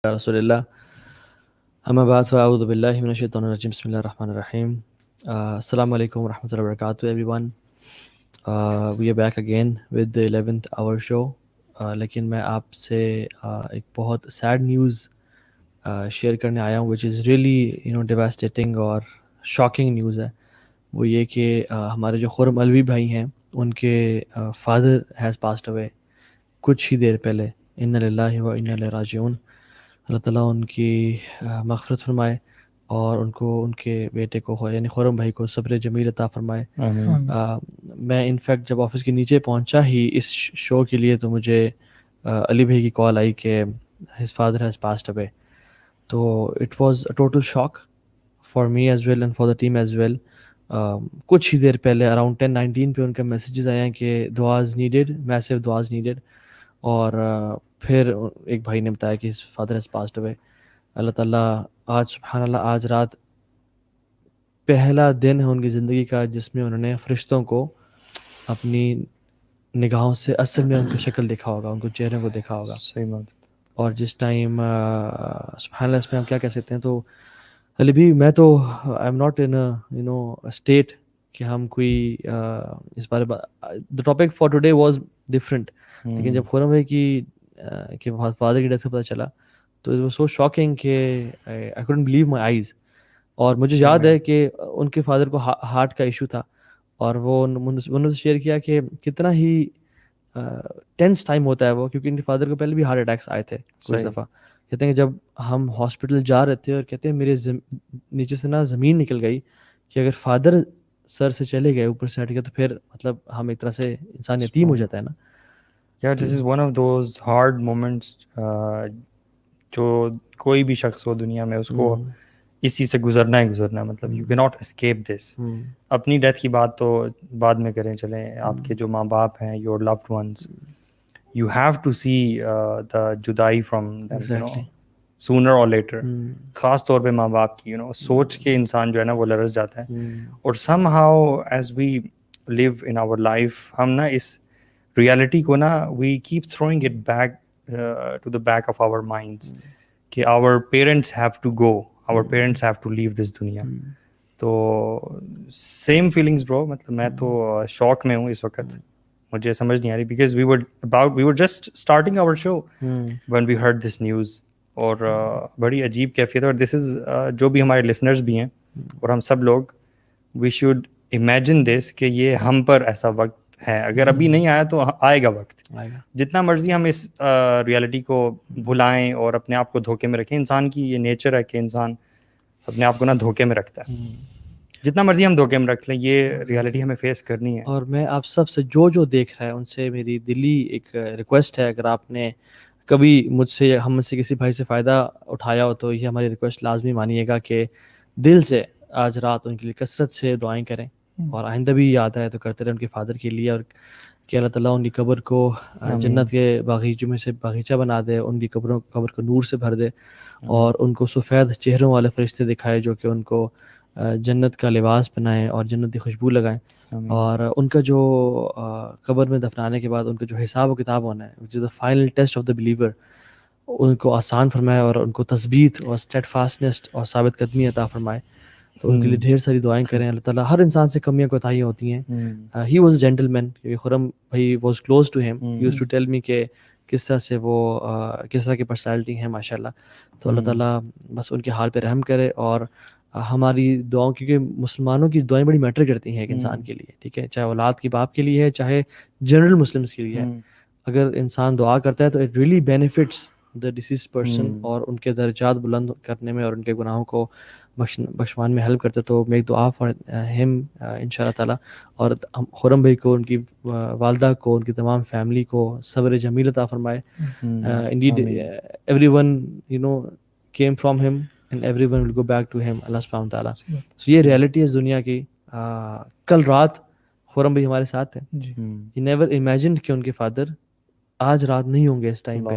رسول اللہ اما بعد فاعوذ باللہ من الشیطان الرجیم بسم اللہ الرحمن الرحیم. السلام علیکم ورحمۃ اللہ وبرکاتہ everyone. We are back again with the 11th hour show. لیکن میں آپ سے ایک بہت سیڈ نیوز شیئر کرنے آیا ہوں وچ از ریئلی ڈیواسٹیٹنگ اور شاکنگ نیوز ہے. وہ یہ کہ ہمارے جو خرم علوی بھائی ہیں ان کے فادر ہیز پاسڈ اوے کچھ ہی دیر پہلے. انا للہ و انا الیہ راجعون. اللہ تعالیٰ ان کی مغفرت فرمائے اور ان کو ان کے بیٹے کو یعنی خرم بھائی کو صبر جمیل عطا فرمائے. میں انفیکٹ جب آفس کے نیچے پہنچا ہی اس شو کے لیے تو مجھے علی بھائی کی کال آئی کہ his father has passed away. تو it was a total shock for me as well and for the team as well. کچھ ہی دیر پہلے اراؤنڈ 10-19 پہ ان کے میسیجز آئے ہیں کہ دعاز نیڈیڈ, میسو دعاز نیڈیڈ. اور پھر ایک بھائی نے بتایا کہ فادر ہیز پاسڈ اوے. اللہ تعالیٰ آج سبحان اللہ آج رات پہلا دن ہے ان کی زندگی کا جس میں انہوں نے فرشتوں کو اپنی نگاہوں سے اصل میں ان کی شکل دیکھا ہوگا, ان کو چہرے کو دیکھا ہوگا. صحیح بات. اور جس ٹائم سبحان اللہ اس میں ہم کیا کہہ سکتے ہیں. تو علی بھی میں تو I am not in state کہ ہم کوئی اس بارے the topic for today was different. لیکن جب خرم بھائی کی کہ فادر کی ڈیتھ سے پتہ چلا تو اٹ واز سو شاکنگ کہ I couldn't believe my eyes. اور مجھے یاد ہے کہ ان کے فادر کو ہارٹ کا ایشو تھا اور وہ انہوں نے شیئر کیا کہ کتنا ہی ٹینس ٹائم ہوتا ہے وہ, کیونکہ ان کے فادر کو پہلے بھی ہارٹ اٹیکس آئے تھے کچھ دفعہ. کہتے ہیں کہ جب ہم ہاسپٹل جا رہے تھے اور کہتے ہیں میرے نیچے سے نا زمین نکل گئی کہ اگر فادر سر سے چلے گئے اوپر سے ہٹ گیا تو پھر مطلب ہم ایک طرح سے انسان یتیم ہو جاتا ہے نا. Yeah, this is one of those hard moments جو کوئی بھی شخص ہو دنیا میں اس کو اس چیز سے گزرنا ہی گزرنا ہے. مطلب یو کی ناٹ اسکیپ دس. اپنی ڈیتھ کی بات تو بعد میں کریں, چلیں آپ کے جو ماں باپ ہیں, your loved ones, you have to see the جدائی from them you know sooner or later. خاص طور پہ ماں باپ کی سوچ کے انسان جو ہے نا وہ لرز جاتا ہے. اور somehow as we live in our life ہم نا اس ریالٹی کو نا we keep throwing it back to the back of our minds کہ our parents have to go, our parents have to leave this دنیا. تو same feelings برو. مطلب میں تو شوق میں ہوں اس وقت, مجھے سمجھ نہیں آ رہی because we were just starting our show when we heard this news. اور بڑی عجیب کیفیت ہے. اور دس از جو بھی ہمارے لسنرز بھی ہیں اور ہم سب لوگ وی شوڈ امیجن دس کہ یہ ہم پر ایسا وقت ہے. اگر ابھی نہیں آیا تو آئے گا وقت. جتنا مرضی ہم اس ریالٹی کو بھلائیں اور اپنے آپ کو دھوکے میں رکھیں, انسان کی یہ نیچر ہے کہ انسان اپنے آپ کو نا دھوکے میں رکھتا ہے. جتنا مرضی ہم دھوکے میں رکھ لیں یہ ریالٹی ہمیں فیس کرنی ہے. اور میں آپ سب سے جو دیکھ رہا ہے ان سے میری دلی ایک ریکویسٹ ہے, اگر آپ نے کبھی ہم سے کسی بھائی سے فائدہ اٹھایا ہو تو یہ ہماری ریکویسٹ لازمی مانیے گا کہ دل سے آج رات ان کے لیے کثرت سے دعائیں کریں اور آئندہ بھی یاد آئے تو کرتے رہیں ان کے فادر کے لیے. اور کہ اللہ تعالیٰ ان کی قبر کو جنت کے باغیچوں میں سے باغیچہ بنا دے, ان کی قبر کو نور سے بھر دے اور ان کو سفید چہروں والے فرشتے دکھائے جو کہ ان کو جنت کا لباس پہنائیں اور جنت کی خوشبو لگائیں. اور ان کا جو قبر میں دفنانے کے بعد ان کا جو حساب و کتاب ہونا ہے which is the final test of the believer, ان کو آسان فرمائے اور ان کو تثبیت اور اسٹیڈ فاسٹنس اور ثابت قدمی عطا فرمائے. تو ان کے لیے ڈھیر ساری دعائیں کریں. اللہ تعالیٰ ہر انسان سے کمیاں کوتاہیاں ہوتی ہیں. ہی واز اے جینٹل مین, خرم بھائی was close to him, he used to tell me کہ کس طرح سے وہ کس طرح کی پرسنالٹی ہیں ماشاء اللہ. تو اللہ تعالیٰ بس ان کے حال پہ رحم کرے اور ہماری دعاؤں, کیونکہ مسلمانوں کی دعائیں بڑی میٹر کرتی ہیں ایک انسان کے لیے, ٹھیک ہے, چاہے اولاد کی باپ کے لیے ہے چاہے جنرل مسلمس کے لیے ہے. اگر انسان دعا کرتا ہے تو it really benefits the diseased person اور ان کے درجات بلند کرنے میں اور ان کے گناہوں کو بخشوان میں ہیلپ کرتے. تو میک دعا فار ہم ان شاء اللہ تعالیٰ. اور خرم بھائی کو, ان کی والدہ کو, ان کی تمام فیملی کو صبر جمیل عطا فرمائے. Indeed every one came from him and everyone will go back to him, اللہ سبحانہ وتعالیٰ. So یہ ریالٹی ہے دنیا کی. کل رات خرم بھائی ہمارے ساتھ ہیں. He never imagined کہ ان کے فادر آج رات نہیں ہوں گے اس ٹائم پہ.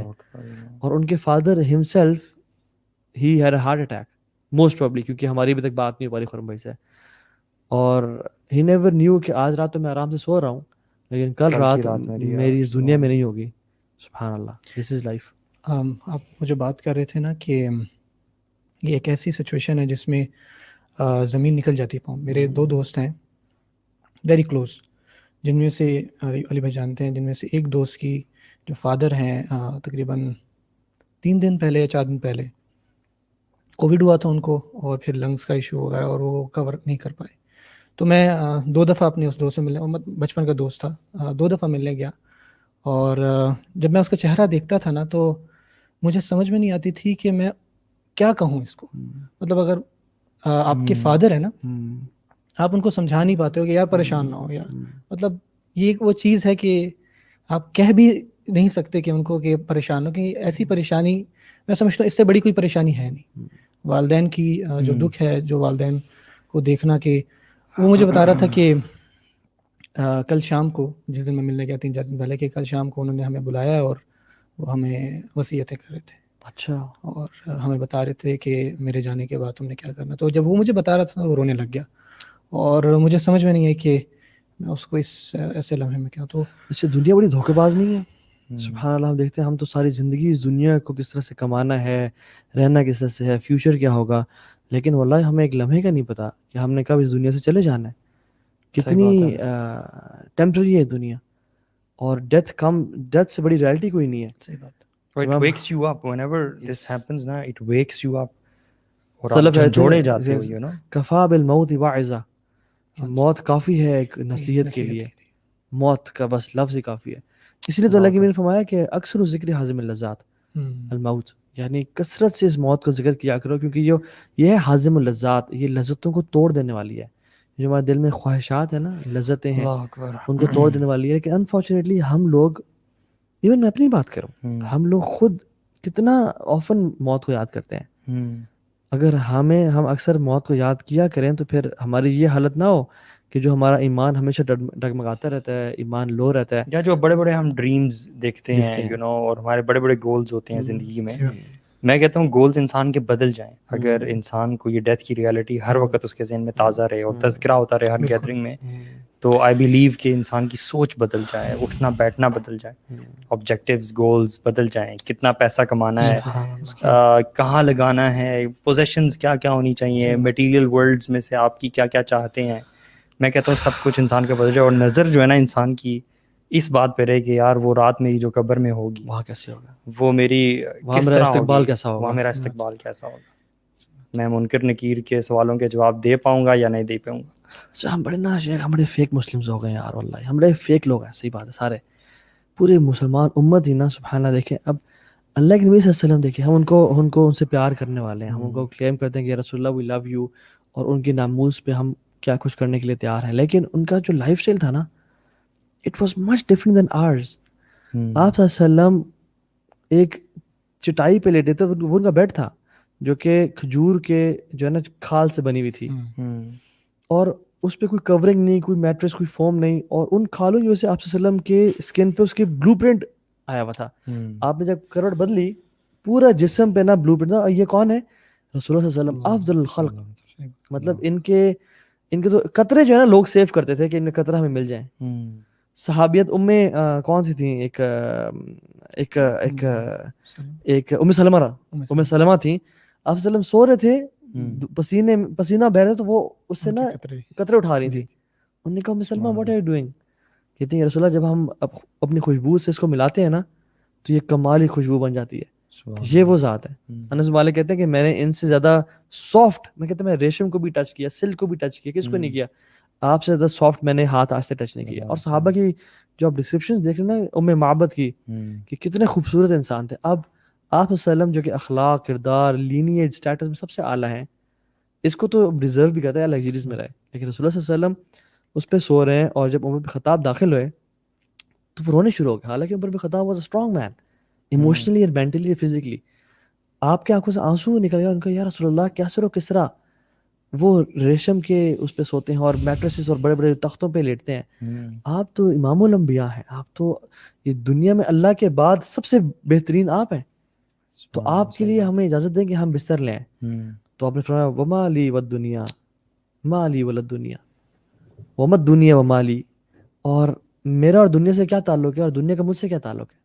اور ان کے father himself he had a heart attack most probably, کیونکہ ہماری ابھی تک بات نہیں ہو پا رہی خرم بھائی سے. اور he never knew کہ آج رات تو میں آرام سے سو رہا ہوں لیکن کل رات میری اس دنیا میں نہیں ہوگی. سبحان اللہ, this is life. آپ مجھے بات کر رہے تھے نا کہ یہ ایک ایسی سچویشن ہے جس میں زمین نکل جاتی ہے پاؤں. میرے 2 دوست ہیں ویری کلوز، جن میں سے علی بھائی جانتے ہیں، جن میں سے ایک دوست کی جو فادر ہیں تقریباً 3 دن پہلے یا 4 دن پہلے کووڈ ہوا تھا ان کو، اور پھر لنگس کا ایشو وغیرہ، اور وہ کور نہیں کر پائے. تو میں 2 دفعہ اپنے اس دوست سے ملنے، بچپن کا دوست تھا، 2 دفعہ ملنے گیا. اور جب میں اس کا چہرہ دیکھتا تھا نا تو مجھے سمجھ میں نہیں آتی تھی کہ میں کیا کہوں اس کو. مطلب اگر آپ کے فادر ہیں نا، آپ ان کو سمجھا نہیں پاتے ہو کہ یار پریشان نہ ہو، یا مطلب یہ ایک وہ چیز ہے کہ آپ کہہ بھی نہیں سکتے کہ ان کو کہ پریشان ہو، کہ ایسی پریشانی میں سمجھتا ہوں اس سے بڑی کوئی پریشانی ہے نہیں. والدین کی جو دکھ ہے، جو والدین کو دیکھنا، کہ وہ مجھے بتا رہا تھا کہ کل شام کو، جس دن میں ملنے گیا 3-4 دن پہلے، کہ کل شام کو انہوں نے ہمیں بلایا اور وہ ہمیں وصیتیں کر رہے تھے. اچھا. اور ہمیں بتا رہے تھے کہ میرے جانے کے بعد تم نے کیا کرنا. تو جب وہ مجھے بتا رہا تھا وہ رونے لگ گیا، اور مجھے سمجھ میں نہیں ہے کہ میں اس کو اس ایسے لمحے میں کیا. تو اس سے دنیا بڑی دھوکے باز نہیں ہے؟ سبحان اللہ. ہم دیکھتے ہیں ہم تو ساری زندگی اس دنیا کو کس طرح سے کمانا ہے، رہنا کس طرح سے ہے، فیوچر کیا ہوگا، لیکن واللہ ہمیں ایک لمحے کا نہیں پتا کہ ہم نے کب اس دنیا سے چلے جانا ہے. کتنی ٹیمپرری ہے دنیا، اور ڈیتھ سے بڑی ریالٹی کوئی نہیں ہے. صحیح بات. It wakes you up whenever this happens نا, it wakes you up اور سلف آپ جھنجھوڑے جاتے ہو, کفا بالموت واعظہ، موت کافی ہے ایک نصیحت کے لیے. موت کا بس لفظ ہی کافی ہے. اس لیے تو اللہ کی نے فرمایا کہ اکثر ذکر حازم اللذات الموت، یعنی کثرت سے اس موت کا ذکر کیا کرو، کیونکہ یہ ہے حازم اللذات، یہ لذتوں کو توڑ دینے والی ہے. جو ہمارے دل میں خواہشات ہیں نا، لذتیں ہیں، ان کو توڑ دینے والی ہے. لیکن انفارچونیٹلی ہم لوگ، ایون میں اپنی بات کروں، ہم لوگ خود کتنا آفن موت کو یاد کرتے ہیں. اگر ہم اکثر موت کو یاد کیا کریں تو پھر ہماری یہ حالت نہ ہو کہ جو ہمارا ایمان ہمیشہ ڈگمگاتا رہتا ہے، ایمان لو رہتا ہے. یا جو بڑے بڑے ہم ڈریمز دیکھتے ہیں اور ہمارے بڑے بڑے گولز ہوتے ہیں زندگی میں، میں کہتا ہوں گولز انسان کے بدل جائیں اگر انسان کو یہ ڈیتھ کی ریالٹی ہر وقت اس کے ذہن میں تازہ رہے اور تذکرہ ہوتا رہے ہر گیدرنگ میں. تو آئی بلیو کہ انسان کی سوچ بدل جائے، اٹھنا بیٹھنا بدل جائے، آبجیکٹیوز گولز بدل جائیں، کتنا پیسہ کمانا ہے، کہاں لگانا ہے، پوزیشنز کیا کیا ہونی چاہیے، میٹیریل ورلڈز میں سے آپ کی کیا کیا چاہتے ہیں. میں کہتا ہوں سب کچھ انسان کا بدل جائے، اور نظر جو ہے نا انسان کی اس بات پہ رہے کہ یار وہ رات میری جو قبر میں ہوگی وہاں کیسے ہوگا، وہ میری کس طرح استقبال ہوگی، کیسا ہوگا، وہاں میرا استقبال کیسا ہوگا، میں منکر نکیر کے سوالوں کے جواب دے پاؤں گا یا نہیں دے پاؤں گا. اچھا ہم بڑے نا شیخ، ہم بڑے فیک مسلمز ہو گئے یار، واللہ ہم بڑے فیک لوگ ہیں. صحیح بات ہے، سارے پورے مسلمان امت ہی نا سبحان اللہ. دیکھیں اب اللہ کے نبی صلی اللہ علیہ وسلم، دیکھیں ہم ان سے پیار کرنے والے ہیں، ہم ان کو کلیم کرتے ہیں کہ رسول اللہ وی لو یو، اور ان کی ناموز پہ ہم کیا کچھ کرنے کے لیے تیار ہیں. لیکن ان کا جو لائف سٹائل تھا نا، اٹ واز مچ ڈفرنٹ دین آرز. آپ صلی اللہ علیہ وسلم ایک چٹائی پہ لیٹے تھے، وہ ان کا بیڈ تھا جو کہ کھجور کے جو ہے نا کھال سے بنی ہوئی تھی، اور اس پہ کوئی کورنگ نہیں، کوئی میٹریس، کوئی فوم نہیں، اور ان کھالوں کی وجہ سے آپ صلی اللہ علیہ وسلم کے اسکن پہ اس کے بلو پرنٹ آیا ہوا تھا. آپ نے جب کروٹ بدلی پورا جسم پہ نا بلو پرنٹ تھا. یہ کون ہے؟ رسول اللہ صلی اللہ علیہ وسلم، افضل الخلق. مطلب ان کے تو قطرے جو ہے نا لوگ سیو کرتے تھے کہ ان قطرہ ہمیں مل جائیں. صحابیت کون سی تھیں، ایک ام سلمہ تھیں. آپ صلی اللہ علیہ وسلم سو رہے تھے، پسینہ بہ رہے، تو وہ اس سے نا قطرے اٹھا رہی تھی. انہوں نے کہا ام سلمہ واٹ آر یو ڈوئنگ؟ کہتی ہیں رسول اللہ جب ہم اپنی خوشبو سے اس کو ملاتے ہیں نا تو یہ کمال ہی خوشبو بن جاتی ہے. یہ وہ ذات ہے. انس مالک کہتے ہیں کہ میں نے ان سے زیادہ سافٹ، میں کہتا ہوں میں ریشم کو بھی ٹچ کیا، سلک کو بھی ٹچ کیا، کس کو نہیں کیا، آپ سے زیادہ سافٹ میں نے ہاتھ آج سے ٹچ نہیں کیا. اور صحابہ کی جو آپ ڈسکرپشنز دیکھ رہے ہیں نا ام معبد کی، کہ کتنے خوبصورت انسان تھے. اب آپ صلی اللہ علیہ وسلم جو کہ اخلاق، کردار، لینیج، اسٹیٹس میں سب سے اعلیٰ ہیں، اس کو تو ڈیزرو بھی کرتا ہے لگژریز میں رہے. لیکن رسول اللہ صلی اللہ علیہ وسلم اس پہ سو رہے ہیں، اور جب عمر بن خطاب داخل ہوئے تو وہ رونے شروع ہو گئے. حالانکہ Umar bin Khattab was a strong man, emotionally اور مینٹلی اور فزیکلی. آپ کے آنکھوں سے آنسو نکل گیا. ان کا یا رسول اللہ کیسر و کسرا وہ ریشم کے اس پہ سوتے ہیں اور میٹریسز اور بڑے بڑے تختوں پہ لیٹتے ہیں، آپ تو امام الانبیاء ہیں، آپ تو یہ دنیا میں اللہ کے بعد سب سے بہترین آپ ہیں، تو آپ کے لیے ہمیں اجازت دیں کہ ہم بستر لیں. تو آپ نے فرمایا وما لی والدنیا ما لی وللدنیا وما الدنیا وما لی، اور میرا اور دنیا سے کیا تعلق ہے اور دنیا کا مجھ سے کیا تعلق ہے.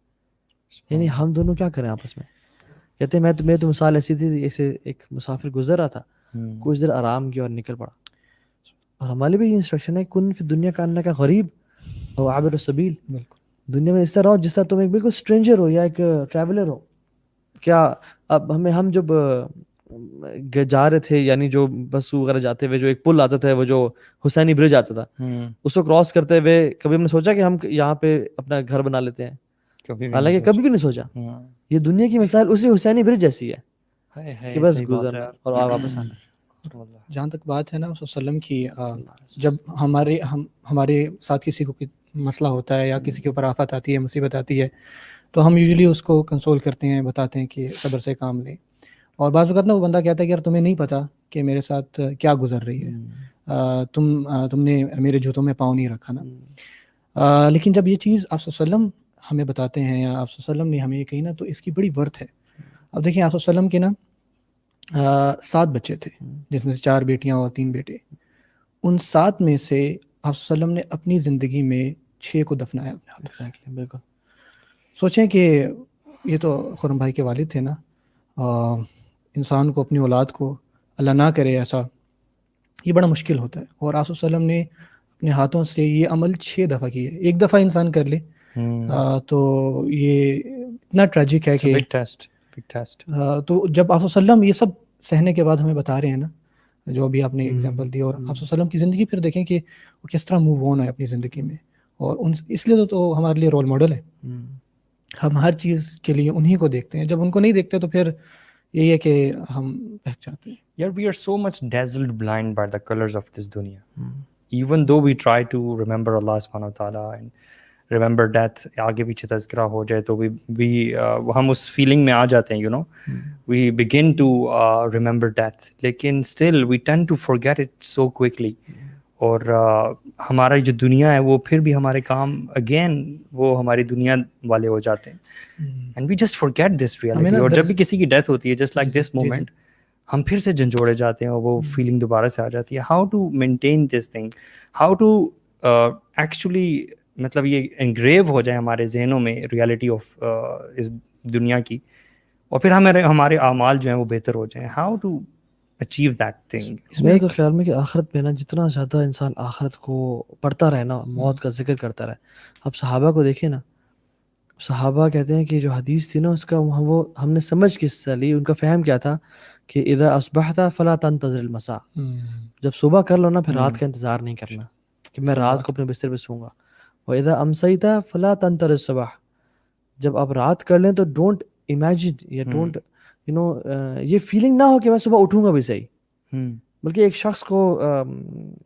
یعنی ہم دونوں کیا کریں آپس میں. کہتے ہیں میں تو مثال ایسی تھی ایسے ایک مسافر گزر رہا تھا, کچھ دیر آرام کیا اور نکل پڑا. اور ہمارے بھی یہ انسٹرکشن ہے کن فی دنیا کا انکا غریب او عابر السبیل, دنیا میں اس طرح رہو جس طرح تم ایک بالکل اسٹرینجر ہو یا ایک ٹریولر ہو. کیا اب ہم جب جا رہے تھے, یعنی جو بس وغیرہ جاتے ہوئے جو ایک پل آتا تھا, وہ جو حسینی برج آتا تھا, اس کو کراس کرتے ہوئے کبھی ہم نے سوچا کہ ہم یہاں پہ اپنا گھر بنا لیتے ہیں؟ حالانکہ کبھی بھی نہیں سوچا. یہ دنیا کی مثال اسی حسینی برج جیسی ہے کہ بس گزرنا اور واپس آنا. جہاں تک بات ہے نا صلی اللہ علیہ وسلم کی, جب ہمارے ساتھ کسی کو مسئلہ ہوتا ہے یا کسی کے اوپر آفت آتی ہے, مصیبت آتی ہے, تو ہم یوزلی اس کو کنسول کرتے ہیں, بتاتے ہیں کہ صبر سے کام لیں. اور بعض اوقات نا وہ بندہ کہتا ہے کہ یار تمہیں نہیں پتہ کہ میرے ساتھ کیا گزر رہی ہے, تم نے میرے جوتوں میں پاؤں نہیں رکھا نا. لیکن جب یہ چیز آپ صلی اللہ علیہ وسلم ہمیں بتاتے ہیں یا آپ صلی اللہ علیہ وسلم نے ہمیں یہ کہی نا, تو اس کی بڑی ورتھ ہے. اب دیکھیں آپ صلی اللہ علیہ وسلم کے نا 7 بچے تھے, جس میں سے 4 بیٹیاں اور 3 بیٹے. ان 7 میں سے آپ صلی اللہ علیہ وسلم نے اپنی زندگی میں 6 کو دفنایا اپنے ہاتھ. بالکل سوچیں کہ یہ تو خرم بھائی کے والد تھے نا, انسان کو اپنی اولاد کو اللہ نہ کرے ایسا, یہ بڑا مشکل ہوتا ہے. اور آپ صلی اللہ علیہ وسلم نے اپنے ہاتھوں سے یہ عمل 6 دفعہ کی ہے. ایک دفعہ انسان کر لے تو یہ اتنا ٹریجک ہے کہ تو جب آپ صلی اللہ علیہ وسلم یہ سب سہنے کے بعد ہمیں بتا رہے ہیں نا, جو ابھی آپ نے ایگزامپل دی, اور آپ صلی اللہ علیہ وسلم کی زندگی پھر دیکھیں کہ وہ کس طرح موو آن ہے اپنی زندگی میں, اور اس لیے تو ہمارے لیے رول ماڈل ہے. ہم ہر چیز کے لیے انہی کو دیکھتے ہیں, جب ان کو نہیں دیکھتے تو پھر یہی ہے کہ ہم بہک جاتے ہیں. Yet we are so much dazzled blind by the colors of this dunya. Even though we try to remember Allah subhanahu wa ta'ala and remember death, آگے پیچھے تذکرہ ہو جائے تو بھی ہم اس فیلنگ میں آ جاتے ہیں, you know, we begin to remember death, لیکن still we tend to forget it so quickly. اور ہمارا جو دنیا ہے وہ پھر بھی ہمارے کام اگین وہ ہماری دنیا والے ہو جاتے ہیں, and we just forget this reality. اور جب بھی کسی کی ڈیتھ ہوتی ہے جسٹ لائک دس مومنٹ, ہم پھر سے جھنجھوڑے جاتے ہیں اور وہ فیلنگ دوبارہ سے آ جاتی ہے. How to maintain this thing, how to actually مطلب یہ انگریو ہو جائے ہمارے ذہنوں میں ریالٹی آف اس دنیا کی, اور پھر ہمارے اعمال جو ہیں وہ بہتر ہو جائیں. How to achieve that thing. میرے تو خیال میں کہ آخرت میں نا جتنا زیادہ انسان آخرت کو پڑھتا رہے نا, موت کا ذکر کرتا رہے. اب صحابہ کو دیکھیں نا, صحابہ کہتے ہیں کہ جو حدیث تھی نا اس کا وہ ہم نے سمجھ کس سے لی, ان کا فہم کیا تھا کہ اذا اصبحت فلا تنتظر المساء, جب صبح کر لو نا پھر رات کا انتظار نہیں کرنا کہ میں رات کو اپنے بستر پہ سوں گا. واذا امسیت فلا تنتظر الصبح, جب آپ رات کر لیں تو ڈونٹ امیجن یا ڈونٹ یو نو یہ فیلنگ نہ ہو کہ میں صبح اٹھوں گا بھی صحیح. بلکہ ایک شخص کو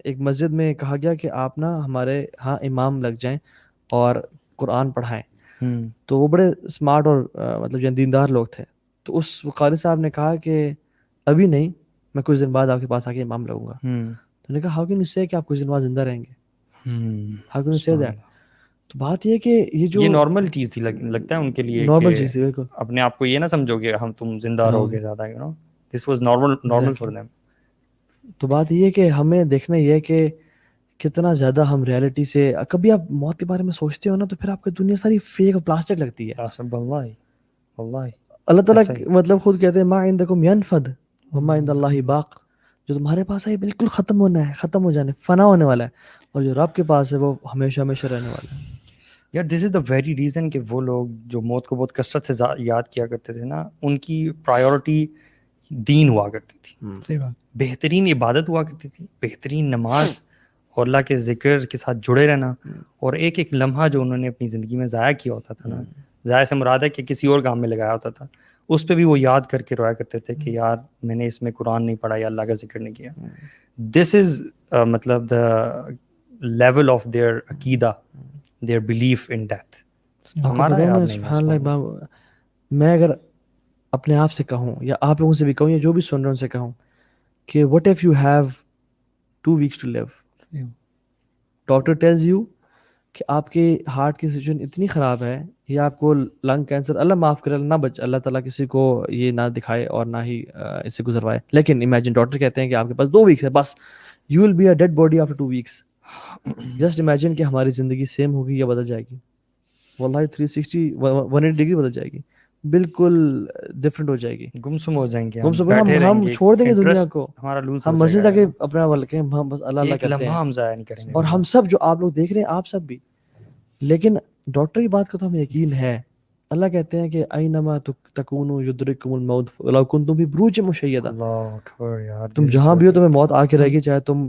ایک مسجد میں کہا گیا کہ آپ نا ہمارے ہاں امام لگ جائیں اور قرآن پڑھائیں. تو وہ بڑے اسمارٹ اور مطلب جو دیندار لوگ تھے, تو اس قاری صاحب نے کہا کہ ابھی نہیں, میں کچھ دن بعد آپ کے پاس آ کے امام لگوں گا. تو نے کہا ہاؤ کین یو سے کہ آپ کچھ دن بعد زندہ رہیں گے, ہاؤ کین یو سے دیٹ. تو بات یہ کہ یہ نارمل چیز تھی لگتا ہے ان کے لیے, نارمل چیز تھی بالکل. اپنے آپ کو یہ نہ سمجھو کہ ہم تم زندہ رہو گے زیادہ, you know this was normal for them. تو بات یہ ہے کہ ہمیں دیکھنا یہ ہے کہ کتنا زیادہ ہم ریالٹی سے, کبھی آپ موت کے بارے میں سوچتے ہو نا تو پھر آپ کو دنیا ساری فیک اور پلاسٹک لگتی ہے. اللہ تعالیٰ مطلب خود کہتے ہیں ما عندکم ینفد وما عند اللہ باق, جو تمہارے پاس ہے بالکل ختم ہونا ہے, ختم ہو جانے, فنا ہونے والا ہے, اور جو رب کے پاس ہے وہ ہمیشہ ہمیشہ رہنے والا ہے. یار دس از دا ویری ریزن کہ وہ لوگ جو موت کو بہت کثرت سے یاد کیا کرتے تھے نا, ان کی پرائیورٹی دین ہوا کرتی تھی, بہترین عبادت ہوا کرتی تھی, بہترین نماز اور اللہ کے ذکر کے ساتھ جڑے رہنا, اور ایک ایک لمحہ جو انہوں نے اپنی زندگی میں ضائع کیا ہوتا تھا نا, ضائع سے مراد ہے کہ کسی اور کام میں لگایا ہوتا تھا, اس پہ بھی وہ یاد کر کے رویا کرتے تھے کہ یار میں نے اس میں قرآن نہیں پڑھا یا اللہ کا ذکر نہیں کیا. دس از مطلب دا لیول آف دیئر عقیدہ, their belief in death. میں اگر اپنے آپ سے کہوں یا آپ لوگوں سے بھی کہوں یا جو بھی سن رہے ہیں ان سے کہوں کہ what if you have 2 weeks to live, doctor tells you کہ آپ کے ہارٹ کی سچویشن اتنی خراب ہے یا آپ کو لنگ کینسر, اللہ معاف کرے, اللہ نہ بچ, اللہ تعالیٰ کسی کو یہ نہ دکھائے اور نہ ہی اس سے گزروائے, لیکن امیجن ڈاکٹر کہتے ہیں کہ آپ کے پاس 2 weeks ہے بس, you will be a dead body after 2 weeks. Just imagine کہ ہماری زندگی سیم ہوگی یا بدل جائے گی. واللہ 360 180 ڈگری بدل جائے گی, بالکل ڈفرینٹ ہو جائے گی. گمسم ہو جائیں گے, ہم سب ہم چھوڑ دیں گے دنیا کو, ہمارا لوز ہم مسجد آ کے اپنا ولکے ہم بس اللہ اللہ ایک کرتے لمحہ ہیں, ہم ضائع نہیں کریں گے. اور ہم سب جو آپ لوگ دیکھ رہے ہیں آپ سب بھی, لیکن ڈاکٹر کی بات کا تو ہمیں یقین ہے. اللہ کہتے ہیں کہ اینما تکونوا یدرککم الموت ولو کنتم فی بروج مشیدہ, اللہ اکبر یار, تم جہاں بھی ہو تمہیں موت آ کے رہے گی, چاہے تم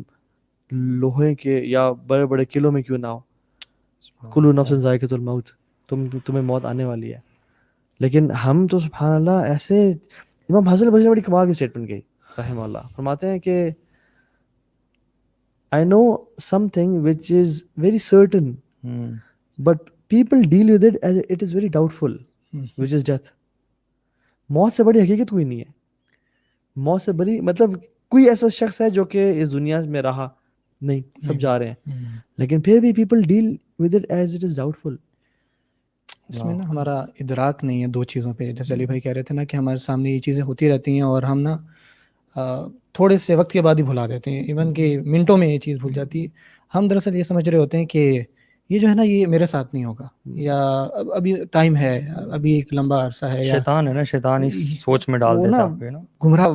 لوہے کے یا بڑے بڑے قلعوں میں کیوں نہ ہو. کل نفس ذائقۃ الموت, تمہیں موت آنے والی ہے. لیکن ہم تو سبحان اللہ ایسے, امام حسن بصری نے بڑی کمال کی اسٹیٹمنٹ کی رحمہ اللہ, فرماتے ہیں کہ I know something which is very certain, but people deal with it as it is very doubtful, which is death. موت سے بڑی حقیقت کوئی نہیں ہے. موت سے بڑی مطلب کوئی ایسا شخص ہے جو کہ اس دنیا میں رہا نہیں, سب جا رہے ہیں, لیکن پھر بھی people deal with it as it is doubtful. اس میں نا ہمارا ادراک نہیں ہے دو چیزوں پہ. جیسے علی بھائی کہہ رہے تھے نا کہ ہمارے سامنے یہ چیزیں ہوتی رہتی ہیں اور ہم نا تھوڑے سے وقت کے بعد ہی بھلا دیتے ہیں, ایون کہ منٹوں میں یہ چیز بھول جاتی ہے. ہم دراصل یہ سمجھ رہے ہوتے ہیں کہ یہ جو ہے نا یہ میرے ساتھ نہیں ہوگا, یا ابھی ٹائم ہے, ابھی ایک لمبا عرصہ ہے, یا شیطان ہے نا, شیطان اس سوچ میں ڈال دیتا ہے آپ کو نا, گمراہ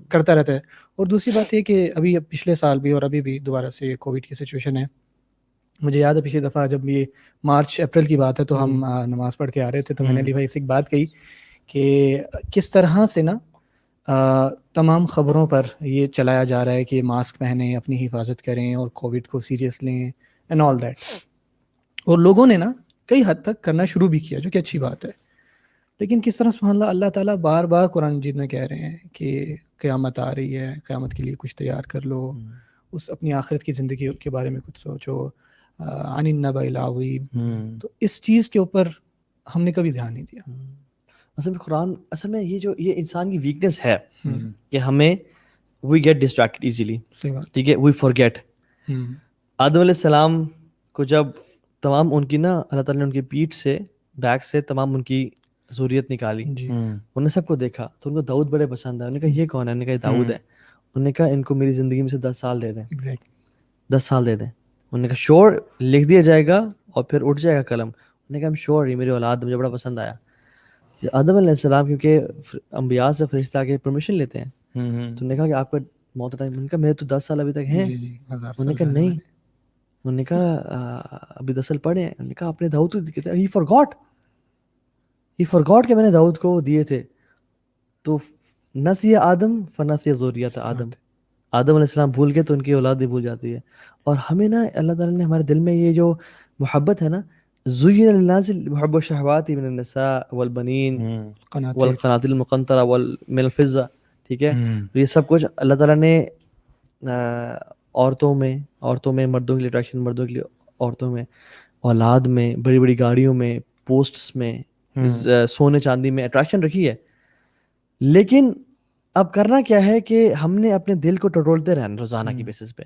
کرتا رہتا ہے. اور دوسری بات یہ کہ ابھی پچھلے سال بھی اور ابھی بھی دوبارہ سے کووڈ کی سچویشن ہے. مجھے یاد ہے پچھلی دفعہ جب یہ مارچ اپریل کی بات ہے تو ہم نماز پڑھ کے آ رہے تھے, تو میں نے علی بھائی سے ایک بات کہی کہ کس طرح سے نا تمام خبروں پر یہ چلایا جا رہا ہے کہ ماسک پہنیں, اپنی حفاظت کریں اور کووڈ کو سیریس لیں اینڈ آل دیٹ. اور لوگوں نے نا کئی حد تک کرنا شروع بھی کیا, جو کہ اچھی بات ہے. لیکن کس طرح سبحان اللہ اللہ تعالیٰ بار بار قرآن مجید میں کہہ رہے ہیں کہ قیامت آ رہی ہے, قیامت کے لیے کچھ تیار کر لو, اس اپنی آخرت کی زندگی کے بارے میں کچھ سوچو, عن النبأ العظیم. تو اس چیز کے اوپر ہم نے کبھی دھیان نہیں دیا. اصل میں قرآن, اصل میں یہ انسان کی ویکنیس ہے کہ ہمیں وی گیٹ ڈسٹریکٹڈ ایزیلی, ٹھیک ہے, وی فارگیٹ. آدم علیہ السلام کو جب تمام ان کی نا اللہ تعالیٰ نے ان کی پیٹھ سے بیک سے تمام ان کی ذریت نکالی, انہوں نے سب کو دیکھا تو ان کو داؤد بڑے پسند آئے. انہوں نے کہا یہ کون ہے؟ انہوں نے کہا یہ داؤد ہے. انہوں نے کہا ان کو میری زندگی میں سے 10 سال دے دیں, 10 سال دے دیں. انہوں نے کہا شور, لکھ دیا جائے گا اور پھر اٹھ جائے گا قلم. انہوں نے کہا شور, یہ میری اولاد مجھے بڑا پسند آیا. آدم علیہ السلام کیونکہ انبیاء سے فرشتہ کے پرمیشن لیتے ہیں, تو انہوں نے کہا کہ آپ کا موت ٹائم, انہوں نے کہا میرے تو 10 سال ابھی تک ہیں. انہوں نے کہا نہیں, انہوں نے کہا ابھی 10 سال پڑھے ہیں. انہوں نے کہا آپ نے داؤد کو دیے تھے, ہی فارگاٹ کہ میں نے داؤد کو دیے تھے. تو نسی آدم فنسی ذریت آدم, آدم علیہ السلام بھول گئے تو ان کی اولاد بھی بھول جاتی ہے. اور ہمیں نا اللہ تعالیٰ نے ہمارے دل میں یہ جو محبت ہے نا, زین للناس حب الشہوات من النساء والبنین والقناطر المقنطرہ من الفضہ, ٹھیک ہے, یہ سب کچھ اللہ تعالیٰ نے عورتوں میں مردوں کے لیے اٹریکشن, مردوں کے لیے عورتوں میں, اولاد میں, بڑی بڑی گاڑیوں میں, پوسٹس میں, سونے چاندی میں اٹریکشن رکھی ہے. لیکن اب کرنا کیا ہے کہ ہم نے اپنے دل کو ٹٹولتے رہنا روزانہ کی بیسس پہ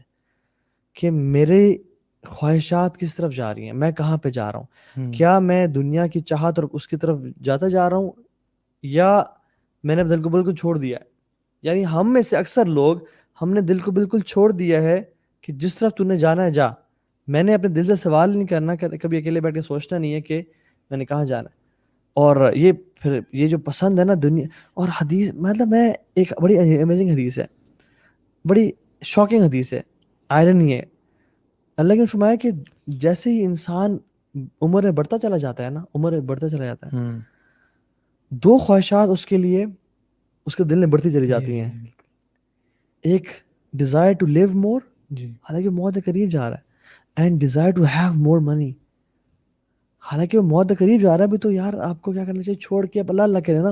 کہ میرے خواہشات کس طرف جا رہی ہیں, میں کہاں پہ جا رہا ہوں, کیا میں دنیا کی چاہت اور اس کی طرف جاتا جا رہا ہوں, یا میں نے دل کو بالکل چھوڑ دیا ہے. یعنی ہم میں سے اکثر لوگ, ہم نے دل کو بالکل چھوڑ دیا ہے کہ جس طرف تو نے جانا ہے جا. میں نے اپنے دل سے سوال نہیں کرنا, کبھی اکیلے بیٹھ کے سوچنا نہیں ہے کہ میں نے کہاں جانا ہے. اور یہ پھر یہ جو پسند ہے نا دنیا اور حدیث, مطلب میں ایک بڑی امیزنگ حدیث ہے, بڑی شاکنگ حدیث ہے, آئرنی ہے. اللہ نے فرمایا کہ جیسے ہی انسان عمر میں بڑھتا چلا جاتا ہے نا, دو خواہشات اس کے لیے اس کے دل میں بڑھتی چلی جاتی ہیں. ایک ڈیزائر ٹو لیو مور, حالانکہ موت قریب جا رہا ہے, and desire to have more money, حالانکہ وہ موت قریب جا رہا ہے بھی. تو یار آپ کو کیا کرنا چاہیے, چھوڑ کے اب اللہ کرے نا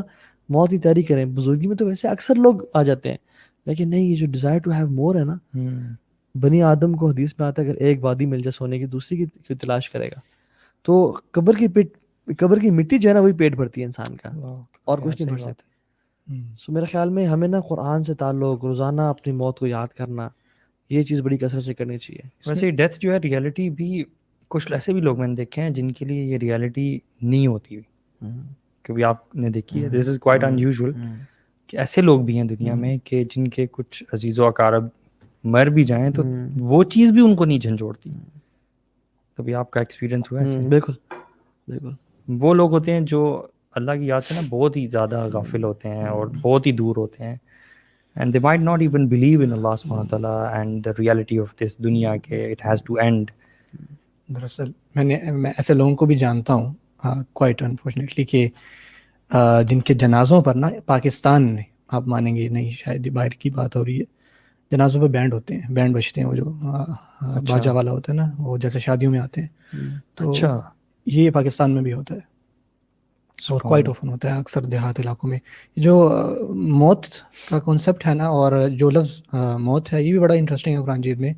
موت کی تیاری کریں. بزرگی میں تو ویسے اکثر لوگ آ جاتے ہیں, لیکن نہیں, یہ جو ڈیزائر ٹو ہیو مور ہے نا, بنی آدم کو حدیث میں آتا ہے اگر ایک وادی مل جائے سونے کی, دوسری کی تلاش کرے گا. تو قبر کی مٹی جو ہے نا وہی پیٹ بھرتی ہے انسان کا, اور کچھ نہیں بھر سکتی. سو میرے خیال میں ہمیں نا قرآن سے تعلق, روزانہ اپنی موت کو یاد کرنا, یہ چیز بڑی کثرت سے کرنی چاہیے. ویسے ڈیتھ جو ہے ریئلٹی بھی, کچھ ایسے بھی لوگ میں نے دیکھے ہیں جن کے لیے یہ ریئلٹی نہیں ہوتی ہوئی, کبھی آپ نے دیکھی ہے, دس از کوائٹ ان یوزول, کہ ایسے لوگ بھی ہیں دنیا میں کہ جن کے کچھ عزیز و اقارب مر بھی جائیں تو وہ چیز بھی ان کو نہیں جھنجھوڑتی. کبھی آپ کا ایکسپیرینس ہوا ہے؟ بالکل, بالکل. وہ لوگ ہوتے ہیں جو اللہ کی یاد سے نا بہت ہی زیادہ غافل ہوتے ہیں اور بہت ہی دور ہوتے ہیں. And they might not even believe in Allah subhanahu wa ta'ala and the reality of this دنیا کہ it has to end. دراصل میں ایسے لوگوں کو بھی جانتا ہوں کوائٹ انفارچونیٹلی کہ جن کے جنازوں پر نا پاکستان میں آپ مانیں گے نہیں شاید باہر کی بات ہو رہی ہے, جنازوں پہ بینڈ ہوتے ہیں, بینڈ بجتے ہیں, وہ جو باجا والا ہوتا ہے نا, وہ جیسے شادیوں میں آتے ہیں, تو یہ پاکستان میں بھی ہوتا ہے اور کوائٹ اوفن ہوتا ہے اکثر دیہات علاقوں میں. جو موت کا کانسیپٹ ہے نا, اور جو لفظ موت ہے یہ بھی بڑا انٹرسٹنگ ہے قرآن مجید میں.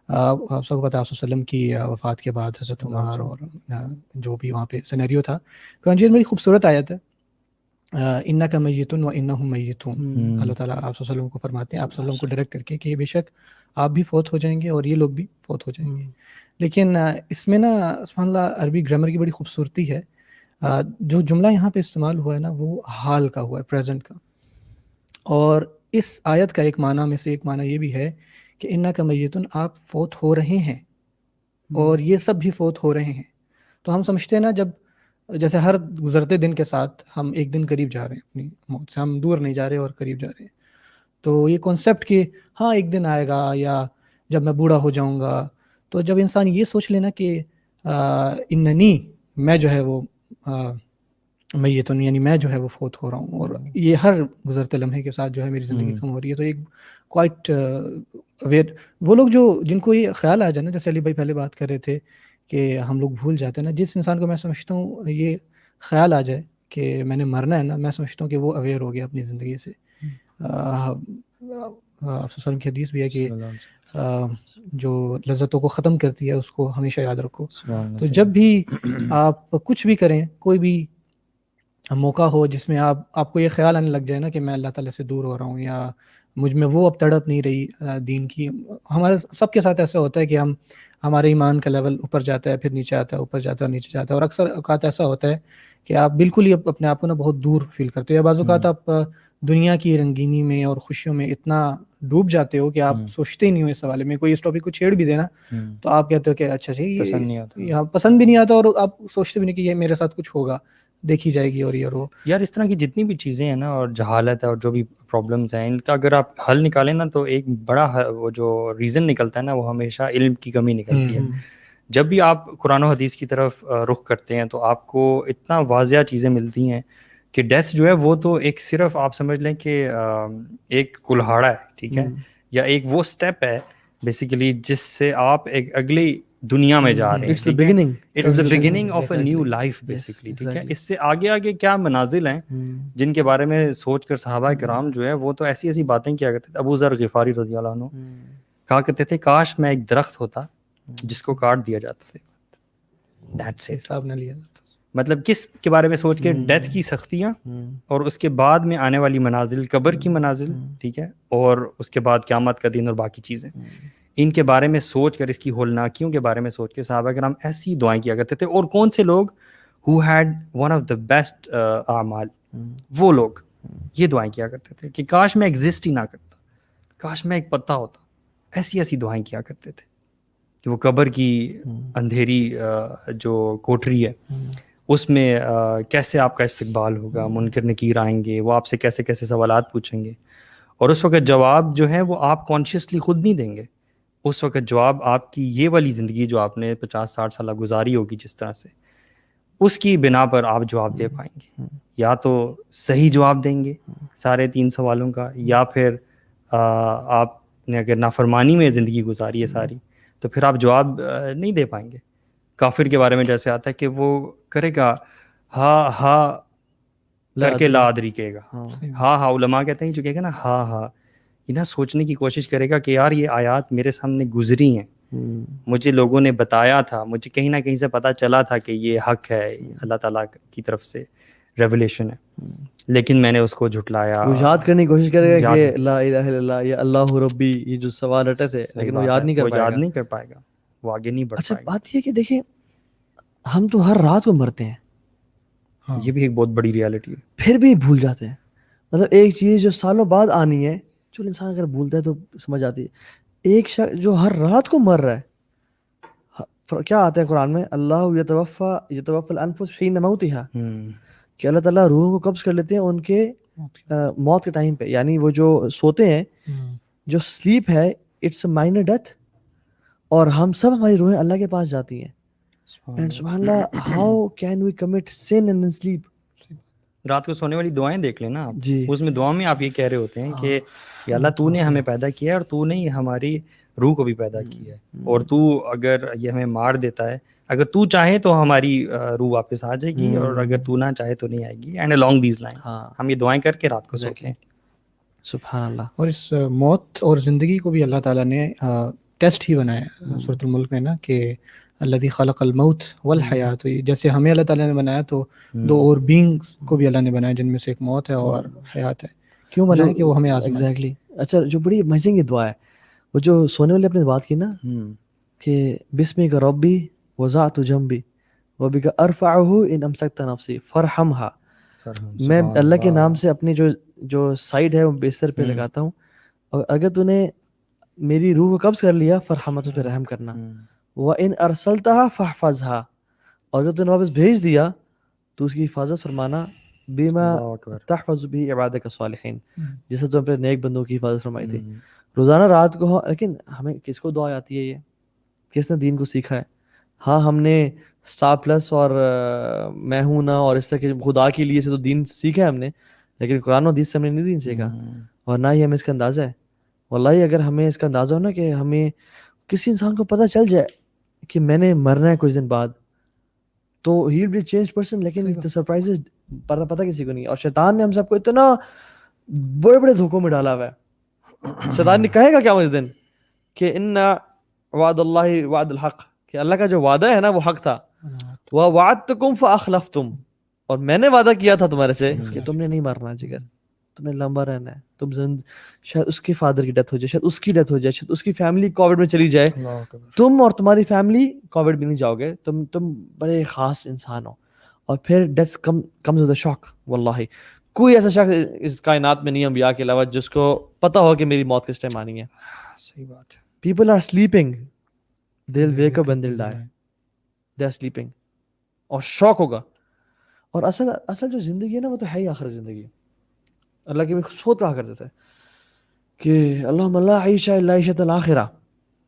آپ سب کو پتہ ہے آپ وسلم کی وفات کے بعد حضرت عمر اور جو بھی وہاں پہ سینیریو تھا, قرآن مجید میں بڑی خوبصورت آیت ہے, انک میت و انہم میتون. اللہ تعالیٰ آپ وسلم کو فرماتے ہیں, آپ وسلم کو ڈائریکٹ کر کے کہ بے شک آپ بھی فوت ہو جائیں گے اور یہ لوگ بھی فوت ہو جائیں گے. لیکن اس میں نا سبحان اللہ عربی گرامر کی بڑی خوبصورتی ہے. جو جملہ یہاں پہ استعمال ہوا ہے نا وہ حال کا ہوا ہے, پریزنٹ کا. اور اس آیت کا ایک معنی میں سے ایک معنی یہ بھی ہے کہ انک میتون, آپ فوت ہو رہے ہیں اور یہ سب بھی فوت ہو رہے ہیں. تو ہم سمجھتے ہیں نا جب جیسے ہر گزرتے دن کے ساتھ ہم ایک دن قریب جا رہے ہیں اپنی موت سے, ہم دور نہیں جا رہے اور قریب جا رہے ہیں. تو یہ کانسیپٹ کہ ہاں ایک دن آئے گا یا جب میں بوڑھا ہو جاؤں گا, تو جب انسان یہ سوچ لینا کہ اننی, میں جو ہے وہ میتون, یعنی میں جو ہے وہ فوت ہو رہا ہوں اور یہ ہر گزرتے لمحے کے ساتھ جو ہے میری زندگی کم ہو رہی ہے, تو ایک کوائٹ اویئر وہ لوگ جو جن کو یہ خیال آ جائے نا, جیسے علی بھائی پہلے بات کر رہے تھے کہ ہم لوگ بھول جاتے ہیں نا, جس انسان کو میں سمجھتا ہوں یہ خیال آ جائے کہ میں نے مرنا ہے نا, میں سمجھتا ہوں کہ وہ اویئر ہو گیا اپنی زندگی سے. وسلم کی حدیث بھی ہے کہ جو لذتوں کو ختم کرتی ہے اس کو ہمیشہ یاد رکھو. تو جب بھی آپ کچھ بھی کریں, کوئی بھی موقع ہو جس میں آپ کو یہ خیال آنے لگ جائے نا کہ میں اللہ تعالیٰ سے دور ہو رہا ہوں یا مجھ میں وہ اب تڑپ نہیں رہی دین کی. ہمارے سب کے ساتھ ایسا ہوتا ہے کہ ہمارے ایمان کا لیول اوپر جاتا ہے, پھر نیچے آتا ہے, اوپر جاتا ہے اور نیچے جاتا ہے, اور اکثر اوقات ایسا ہوتا ہے کہ آپ بالکل ہی اپنے آپ کو نا بہت دور فیل کرتے ہو, یا بعض اوقات آپ دنیا کی رنگینی میں اور خوشیوں میں اتنا ڈوب جاتے ہو کہ آپ سوچتے ہی نہیں ہو اس حوالے میں. کوئی اس ٹاپک کو چھیڑ بھی دینا تو آپ کہتے ہو کہ اچھا یہ پسند بھی نہیں آتا, اور آپ سوچتے بھی نہیں کہ یہ میرے ساتھ کچھ ہوگا, دیکھی جائے گی اور یہ اور وہ. یار اس طرح کی جتنی بھی چیزیں ہیں نا, اور جہالت ہے اور جو بھی پرابلمز ہیں, ان کا اگر آپ حل نکالیں نا تو ایک بڑا وہ جو ریزن نکلتا ہے نا وہ ہمیشہ علم کی کمی نکلتی ہے. جب بھی آپ قرآن و حدیث کی طرف رخ کرتے ہیں تو آپ کو اتنا واضح چیزیں ملتی ہیں کہ ڈیتھ جو ہے وہ تو ایک صرف آپ سمجھ لیں کہ ایک کلہاڑا ہے, ٹھیک ہے, یا ایک وہ سٹیپ ہے بیسیکلی جس سے آپ ایک اگلی دنیا میں جا رہے ہیں. It's the beginning. It's the beginning of a new life basically, ٹھیک ہے. اس سے آگے آگے کیا منازل ہیں جن کے بارے میں سوچ کر صحابہ کرام جو ہے وہ تو ایسی ایسی باتیں کیا کرتے تھے. ابو ذر غفاری رضی اللہ عنہ کہا کرتے تھے کاش میں ایک درخت ہوتا جس کو کاٹ دیا جاتا تھا. That's it. حساب نہ لیا جاتا. مطلب کس کے بارے میں سوچ کے, ڈیتھ کی سختیاں اور اس کے بعد میں آنے والی منازل, قبر کی منازل, ٹھیک ہے, اور اس کے بعد قیامت کا دن اور باقی چیزیں, ان کے بارے میں سوچ کر, اس کی ہولناکیوں کے بارے میں سوچ کے صحابہ کرام ایسی دعائیں کیا کرتے تھے. اور کون سے لوگ who had one of the best اعمال, وہ لوگ یہ دعائیں کیا کرتے تھے کہ کاش میں ایگزسٹ ہی نہ کرتا, کاش میں ایک پتا ہوتا. ایسی ایسی دعائیں کیا کرتے تھے کہ وہ قبر کی اندھیری جو کوٹری ہے اس میں کیسے آپ کا استقبال ہوگا, منکر نکیر آئیں گے, وہ آپ سے کیسے کیسے سوالات پوچھیں گے, اور اس وقت جواب جو ہے وہ آپ کانشیسلی خود نہیں دیں گے. اس وقت جواب آپ کی یہ والی زندگی جو آپ نے 50-60 سالہ گزاری ہوگی جس طرح سے, اس کی بنا پر آپ جواب دے پائیں گے. یا تو صحیح جواب دیں گے سارے 3 سوالوں کا, یا پھر آپ نے اگر نافرمانی میں زندگی گزاری ہے ساری تو پھر آپ جواب نہیں دے پائیں گے. کافر کے بارے میں جیسے آتا ہے کہ وہ کرے گا ہاں ہاں کر کے لا ادری کہے گا, ہاں ہاں علماء کہتے ہیں جو کہے گا نا ہاں ہاں, یہ نا سوچنے کی کوشش کرے گا کہ یار یہ آیات میرے سامنے گزری ہیں, مجھے لوگوں نے بتایا تھا, مجھے کہیں نہ کہیں سے پتہ چلا تھا کہ یہ حق ہے, اللہ تعالیٰ کی طرف سے ریولیشن ہے, لیکن میں نے اس کو جھٹلایا. وہ یاد کرنے کی کوشش کرے گا کہ لا الہ الا اللہ یا اللہ ربی, یہ جو سوال رٹے تھے, لیکن وہ یاد نہیں کر پائے گا, وہ آگے نہیں بڑھ پائے گا. اچھا بات یہ کہ دیکھیں ہم تو ہر رات کو مرتے ہیں, یہ بھی ایک بہت بڑی ریالٹی ہے, پھر بھی بھول جاتے ہیں. مطلب ایک چیز جو سالوں بعد آنی ہے, جو انسان اگر بھولتا ہے تو سمجھ آتی ہے. ایک شخص جو ہر رات کو مر رہا ہے, کیا آتا ہے قرآن میں, اللہ یتوفی الانفس حین موتہا, کہ اللہ تعالیٰ روحوں کو قبض کر لیتے ہیں ان کے موت کے ٹائم پہ, یعنی وہ جو سوتے ہیں, جو سلیپ ہے اٹس اے مائنر ڈیتھ, اور ہم سب ہماری روحیں اللہ کے پاس جاتی ہیں. اینڈ سبحان اللہ, how can we commit sin and sleep. رات کو سونے والی دعائیں دیکھ لینا آپ, جی, اس میں دعا میں آپ یہ کہہ رہے ہوتے ہیں کہ یا اللہ تو نے ہمیں پیدا کیا ہے اور تو نے ہی ہماری روح کو بھی پیدا کیا ہے, اور تو اگر یہ ہمیں مار دیتا ہے, اگر تو چاہے تو ہماری روح واپس آ جائے گی, اور اگر تو نہ چاہے تو نہیں آئے گی. اینڈ along these lines ہم یہ دعائیں کر کے رات کو سوتے ہیں. سبحان اللہ. اور اس موت اور زندگی کو بھی اللہ تعالیٰ نے ٹیسٹ ہی بنایا سورۃ الملک میں نا, کہ الذی خلق الموت والحیات, جیسے ہمیں اللہ تعالیٰ نے بنایا تو دو اور بینگس کو بھی اللہ نے بنایا جن میں سے ایک موت ہے اور حیات ہے. کیوں بنایا؟ کہ وہ ہمیں آزمائے. ایگزیکٹلی. اچھا, جو بڑی امیزنگ یہ دعا ہے, وہ جو سونے والے اپنے بات کی نا, کہ بسمک ربی وضعت جنبی وبک ارفعہ ان امسکت نفسی فرحمھا, میں اللہ کے نام سے اپنی جو سائڈ ہے وہ بستر پہ لگاتا ہوں, اور اگر تو نے میری روح کو قبض کر لیا فرحمت, اس پہ رحم کرنا. وَإِنْ أَرْسَلْتَهَا فَاحْفَظْهَا, اور اگر تو نے واپس بھیج دیا تو اس کی حفاظت فرمانا. بِمَا تَحْفَظُ بِهِ عِبَادَكَ الصَّالِحِينَ, جیسے تو اپنے نیک بندوں کی حفاظت فرمائی تھی. روزانہ رات کو, لیکن ہمیں کس کو دعا آتی ہے, یہ کس نے دین کو سیکھا ہے؟ ہاں, ہم نے اسٹار پلس اور میں ہوں نا اور اس طرح کے خدا کے لیے سے تو دین سیکھا ہے ہم نے, لیکن قرآن و حدیث سے ہم نے نہیں دین سیکھا, اور نہ ہی ہمیں اس کا اندازہ ہے. واللہ اگر ہمیں اس کا اندازہ ہو نا, کہ ہمیں کسی انسان کو پتہ چل جائے کہ میں نے مرنا ہے کچھ دن بعد, تو ہی ول بی چینج پرسن, لیکن سرپرائز پتہ کسی کو نہیں. اور شیطان نے ہم سب کو اتنا بڑے بڑے دھوکوں میں ڈالا ہوا ہے. شیطان نے کہے گا کیا اس دن کہ ان وعد اللہ وعد الحق, کہ اللہ کا جو وعدہ ہے نا وہ حق تھا. وَوَعَدْتُكُمْ فَأَخْلَفْتُمْ, اور میں نے وعدہ کیا تھا تمہارے سے کہ تم نے نہیں مرنا جگر, تم نے لمبا رہنا ہے. تم شاید اس کے فادر کی ڈیتھ ہو جائے, شاید اس کی ڈیتھ ہو جائے, شاید اس کی فیملی کووڈ میں چلی جائے, تم اور تمہاری فیملی کووڈ میں نہیں جاؤ گے, تم بڑے خاص انسان ہو. اور پھر ڈیتھ کمز ود اے شاک. واللہ کوئی ایسا شخص اس کائنات میں نہیں انبیاء کے علاوہ جس کو پتہ ہو کہ میری موت کس ٹائم آنی ہے. صحیح بات ہے. People are sleeping, they will wake up and they will die, they are sleeping, اور شوق ہوگا. اور اصل جو زندگی ہے نا وہ تو ہے ہی آخر زندگی. اللہ کے بھی خود کہا کرتے تھے کہ اللہم لا عیش الا عیشۃ الآخرہ,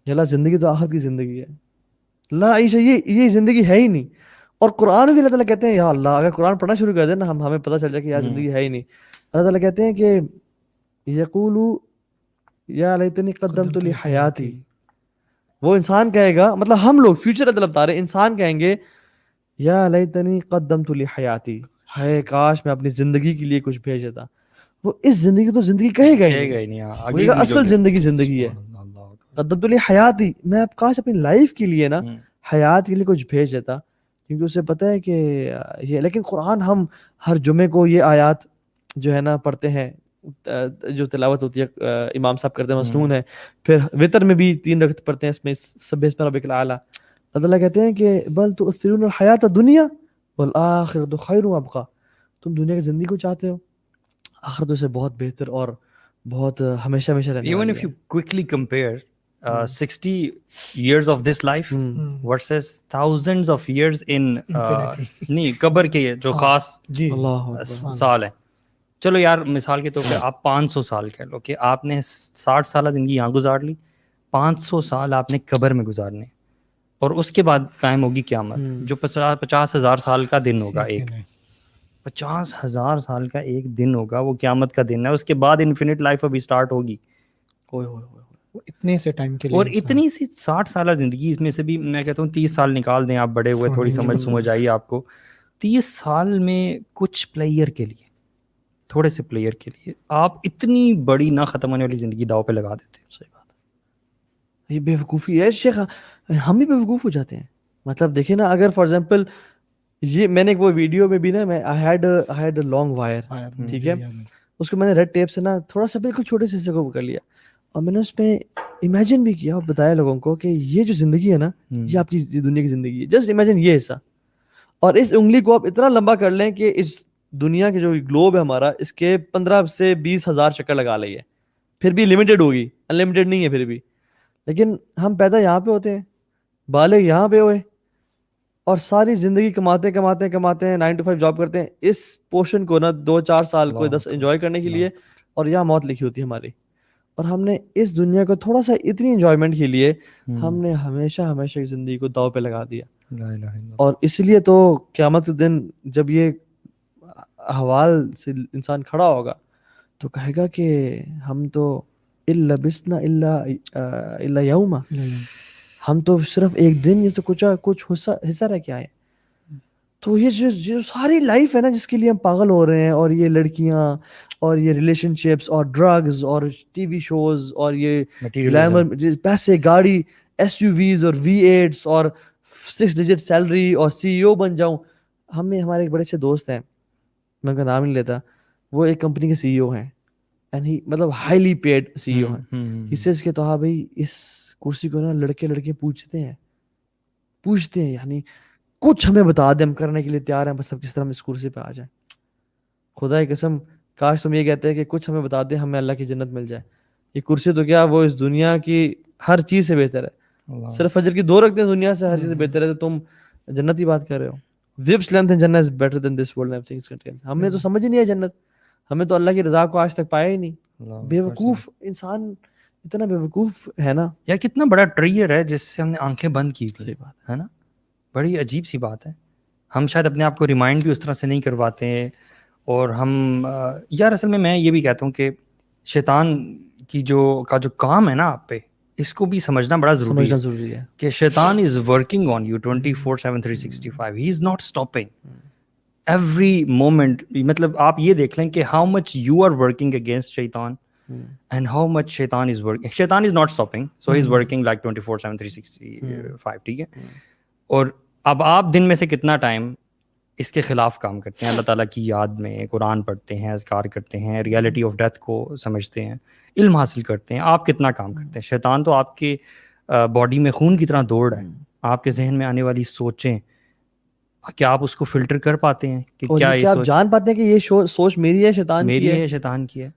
اللہ زندگی تو آخرت کی زندگی ہے. لا عیش, یہ زندگی ہے ہی نہیں. اور قرآن بھی اللہ تعالیٰ کہتے ہیں یا اللہ, اگر قرآن پڑھنا شروع کر دیں نا ہمیں پتہ چل جائے کہ یار زندگی ہے ہی نہیں. اللہ تعالیٰ کہتے ہیں کہ یقولو یا لیتنی قدمت لحیاتی, وہ انسان کہے گا, مطلب ہم لوگ فیوچر اللہ بتا رہے, انسان کہیں گے یا لیتنی قدمت لحیاتی, ہے کاش میں اپنی زندگی کے لیے کچھ بھیج دیتا. وہ اس زندگی تو زندگی کہے گا ہی نہیں, اصل زندگی ہے. قدمت لحیاتی, میں اب کاش اپنی لائف کے لیے نا حیات کے لیے کچھ بھیج دیتا, کیونکہ اسے پتہ ہے کہ یہ. لیکن قرآن ہم ہر جمعے کو یہ آیات جو ہے نا پڑھتے ہیں, جو تلاوت ہوتی ہے امام صاحب کرتے ہیں, مسنون ہے. پھر وتر میں بھی 3 رکعت پڑھتے ہیں, اس میں سبح اسم ربک الاعلیٰ. اللہ تعالیٰ کہتے ہیں کہ بل تؤثرون الحیات الدنیا والآخرۃ خیر وابقیٰ, تم دنیا کی زندگی کو چاہتے ہو, آخرت سے بہت بہتر اور بہت ہمیشہ رہنے والی ہے. Even if you quickly compare 60 years of this life versus thousands of years in نہیں قبر کے جو خاص سال ہیں. چلو یار مثال کے طور پہ آپ 500 سال کہہ لو کہ آپ نے 60 سالہ زندگی یہاں گزار لی, 500 سال آپ نے قبر میں گزارنے, اور اس کے بعد قائم ہوگی قیامت جو 50,000 سال کا دن ہوگا. ایک 50,000 سال کا ایک دن ہوگا, وہ قیامت کا دن ہے. اس کے بعد انفینٹ لائف ابھی سٹارٹ ہوگی. اتنے سے ٹائم کے لیے, اور اتنی سی 60 سالہ زندگی, اس میں سے بھی میں کہتا ہوں 30 سال نکال دیں آپ, بڑے ہوئے تھوڑی سمجھ آئی آپ کو. 30 سال میں کچھ پلیئر کے لیے, تھوڑے سے پلیئر کے لیے آپ اتنی بڑی نہ ختم ہونے والی زندگی داؤ پہ لگا دیتے. صحیح بات ہے, یہ بے وقوفی ہے شیخ, ہم بھی بے وقوف ہو جاتے ہیں. مطلب دیکھیں نا, اگر فار ایگزامپل یہ میں نے وہ ویڈیو میں بھی نا, میں آئی ہیڈ لانگ وائر, ٹھیک ہے, اس کو میں نے ریڈ ٹیپ سے نا تھوڑا سا بالکل چھوٹے سے حصے کو کر لیا, اور میں نے اس میں امیجن بھی کیا اور بتایا لوگوں کو کہ یہ جو زندگی ہے نا یہ آپ کی دنیا کی زندگی ہے. جسٹ امیجن یہ حصہ, اور اس انگلی کو آپ اتنا لمبا کر لیں کہ اس دنیا کے جو گلوب ہے ہمارا, اس کے 15 سے 20 ہزار چکر لگا لئیے, پھر بھی لمیٹڈ ہوگی, انلمیٹڈ نہیں ہے پھر بھی. لیکن ہم پیدا یہاں پہ ہوتے ہیں, بالغ یہاں پہ ہوئے اور ساری زندگی کماتے کماتے کماتے ہیں 9 to 5 جاب کرتے ہیں اس پورشن کو نا 2-4 سال کو 10 انجوائے کرنے کے لیے, اور یہاں موت لکھی ہوتی ہے ہماری, اور ہم نے اس دنیا کو تھوڑا سا اتنی انجوائمنٹ کے لیے ہم نے ہمیشہ ہمیشہ کی زندگی کو داؤ پہ لگا دیا. اور اس لیے تو قیامت کے دن جب یہ احوال سے انسان کھڑا ہوگا تو کہے گا کہ ہم تو الا بسنا الا یوما, ہم تو صرف ایک دن, یہ تو کچھ حصہ رہ کے آئے. تو یہ جو ساری لائف ہے نا جس کے لیے ہم پاگل ہو رہے ہیں, اور یہ لڑکیاں اور یہ ریلیشن شپس اور ڈرگز اور ٹی وی شوز اور یہ گلیمر, پیسے, گاڑی, SUVs اور V8s اور 6 ڈیجٹ سیلری اور CEO بن جاؤں. ہمارے ایک بڑے اچھے دوست ہیں, میں ان کا نام نہیں لیتا, وہ ایک کمپنی کے CEO ہیں, اینڈ ہی مطلب ہائیلی پیڈ CEO ہیں. ہی سیز کہ تو ہاں بھائی اس کرسی کو نا لڑکے پوچھتے ہیں, یعنی کچھ ہمیں بتا دیں, ہم کرنے کے لیے تیار ہیں, بس سب کس طرح ہم اس کرسی پہ آ جائیں. خدا کی قسم کاش تم یہ کہتے ہیں کہ کچھ ہمیں بتا دیں ہمیں اللہ کی جنت مل جائے. یہ کرسی تو کیا وہ اس دنیا کی ہر چیز سے بہتر ہے. صرف فجر کی 2 رکعتیں دنیا سے ہر چیز سے بہتر ہے, تو تم جنت کی بات کر رہے ہو. ویبس لینتھ ان جنت is better than this world and things contain. ہمیں تو سمجھ ہی نہیں ہے جنت, ہمیں تو اللہ کی رضا کو آج تک پایا ہی نہیں. بیوقوف انسان, اتنا بیوقوف ہے نا. یا کتنا بڑا ٹریئر ہے جس سے ہم نے آنکھیں بند کی تھی, صحیح بات ہے نا. بڑی عجیب سی بات ہے. ہم شاید اپنے آپ کو ریمائنڈ بھی اس طرح سے نہیں کرواتے ہیں. اور ہم یار اصل میں یہ بھی کہتا ہوں کہ شیطان کی جو کام ہے نا آپ پہ, اس کو بھی سمجھنا بڑا ضروری ہے کہ شیطان is working on you 24/7 365. He is not stopping every moment. مطلب آپ یہ دیکھ لیں کہ how much you are working against شیطان اینڈ ہاؤ مچ شیطان از ورکنگ. شیطان is not stopping, so he is working like 24/7 365. ٹھیک ہے. اور اب آپ دن میں سے کتنا ٹائم اس کے خلاف کام کرتے ہیں, اللہ تعالیٰ کی یاد میں قرآن پڑھتے ہیں, اذکار کرتے ہیں, ریالٹی آف ڈیتھ کو سمجھتے ہیں, علم حاصل کرتے ہیں. آپ کتنا کام کرتے ہیں؟ شیطان تو آپ کے باڈی میں خون کی طرح دوڑ رہا ہے. آپ کے ذہن میں آنے والی سوچیں, کیا آپ اس کو فلٹر کر پاتے ہیں کہ کیا یہ آپ جان پاتے ہیں کہ یہ سوچ میری ہے, شیطان کی ہے, شیطان کی ہے.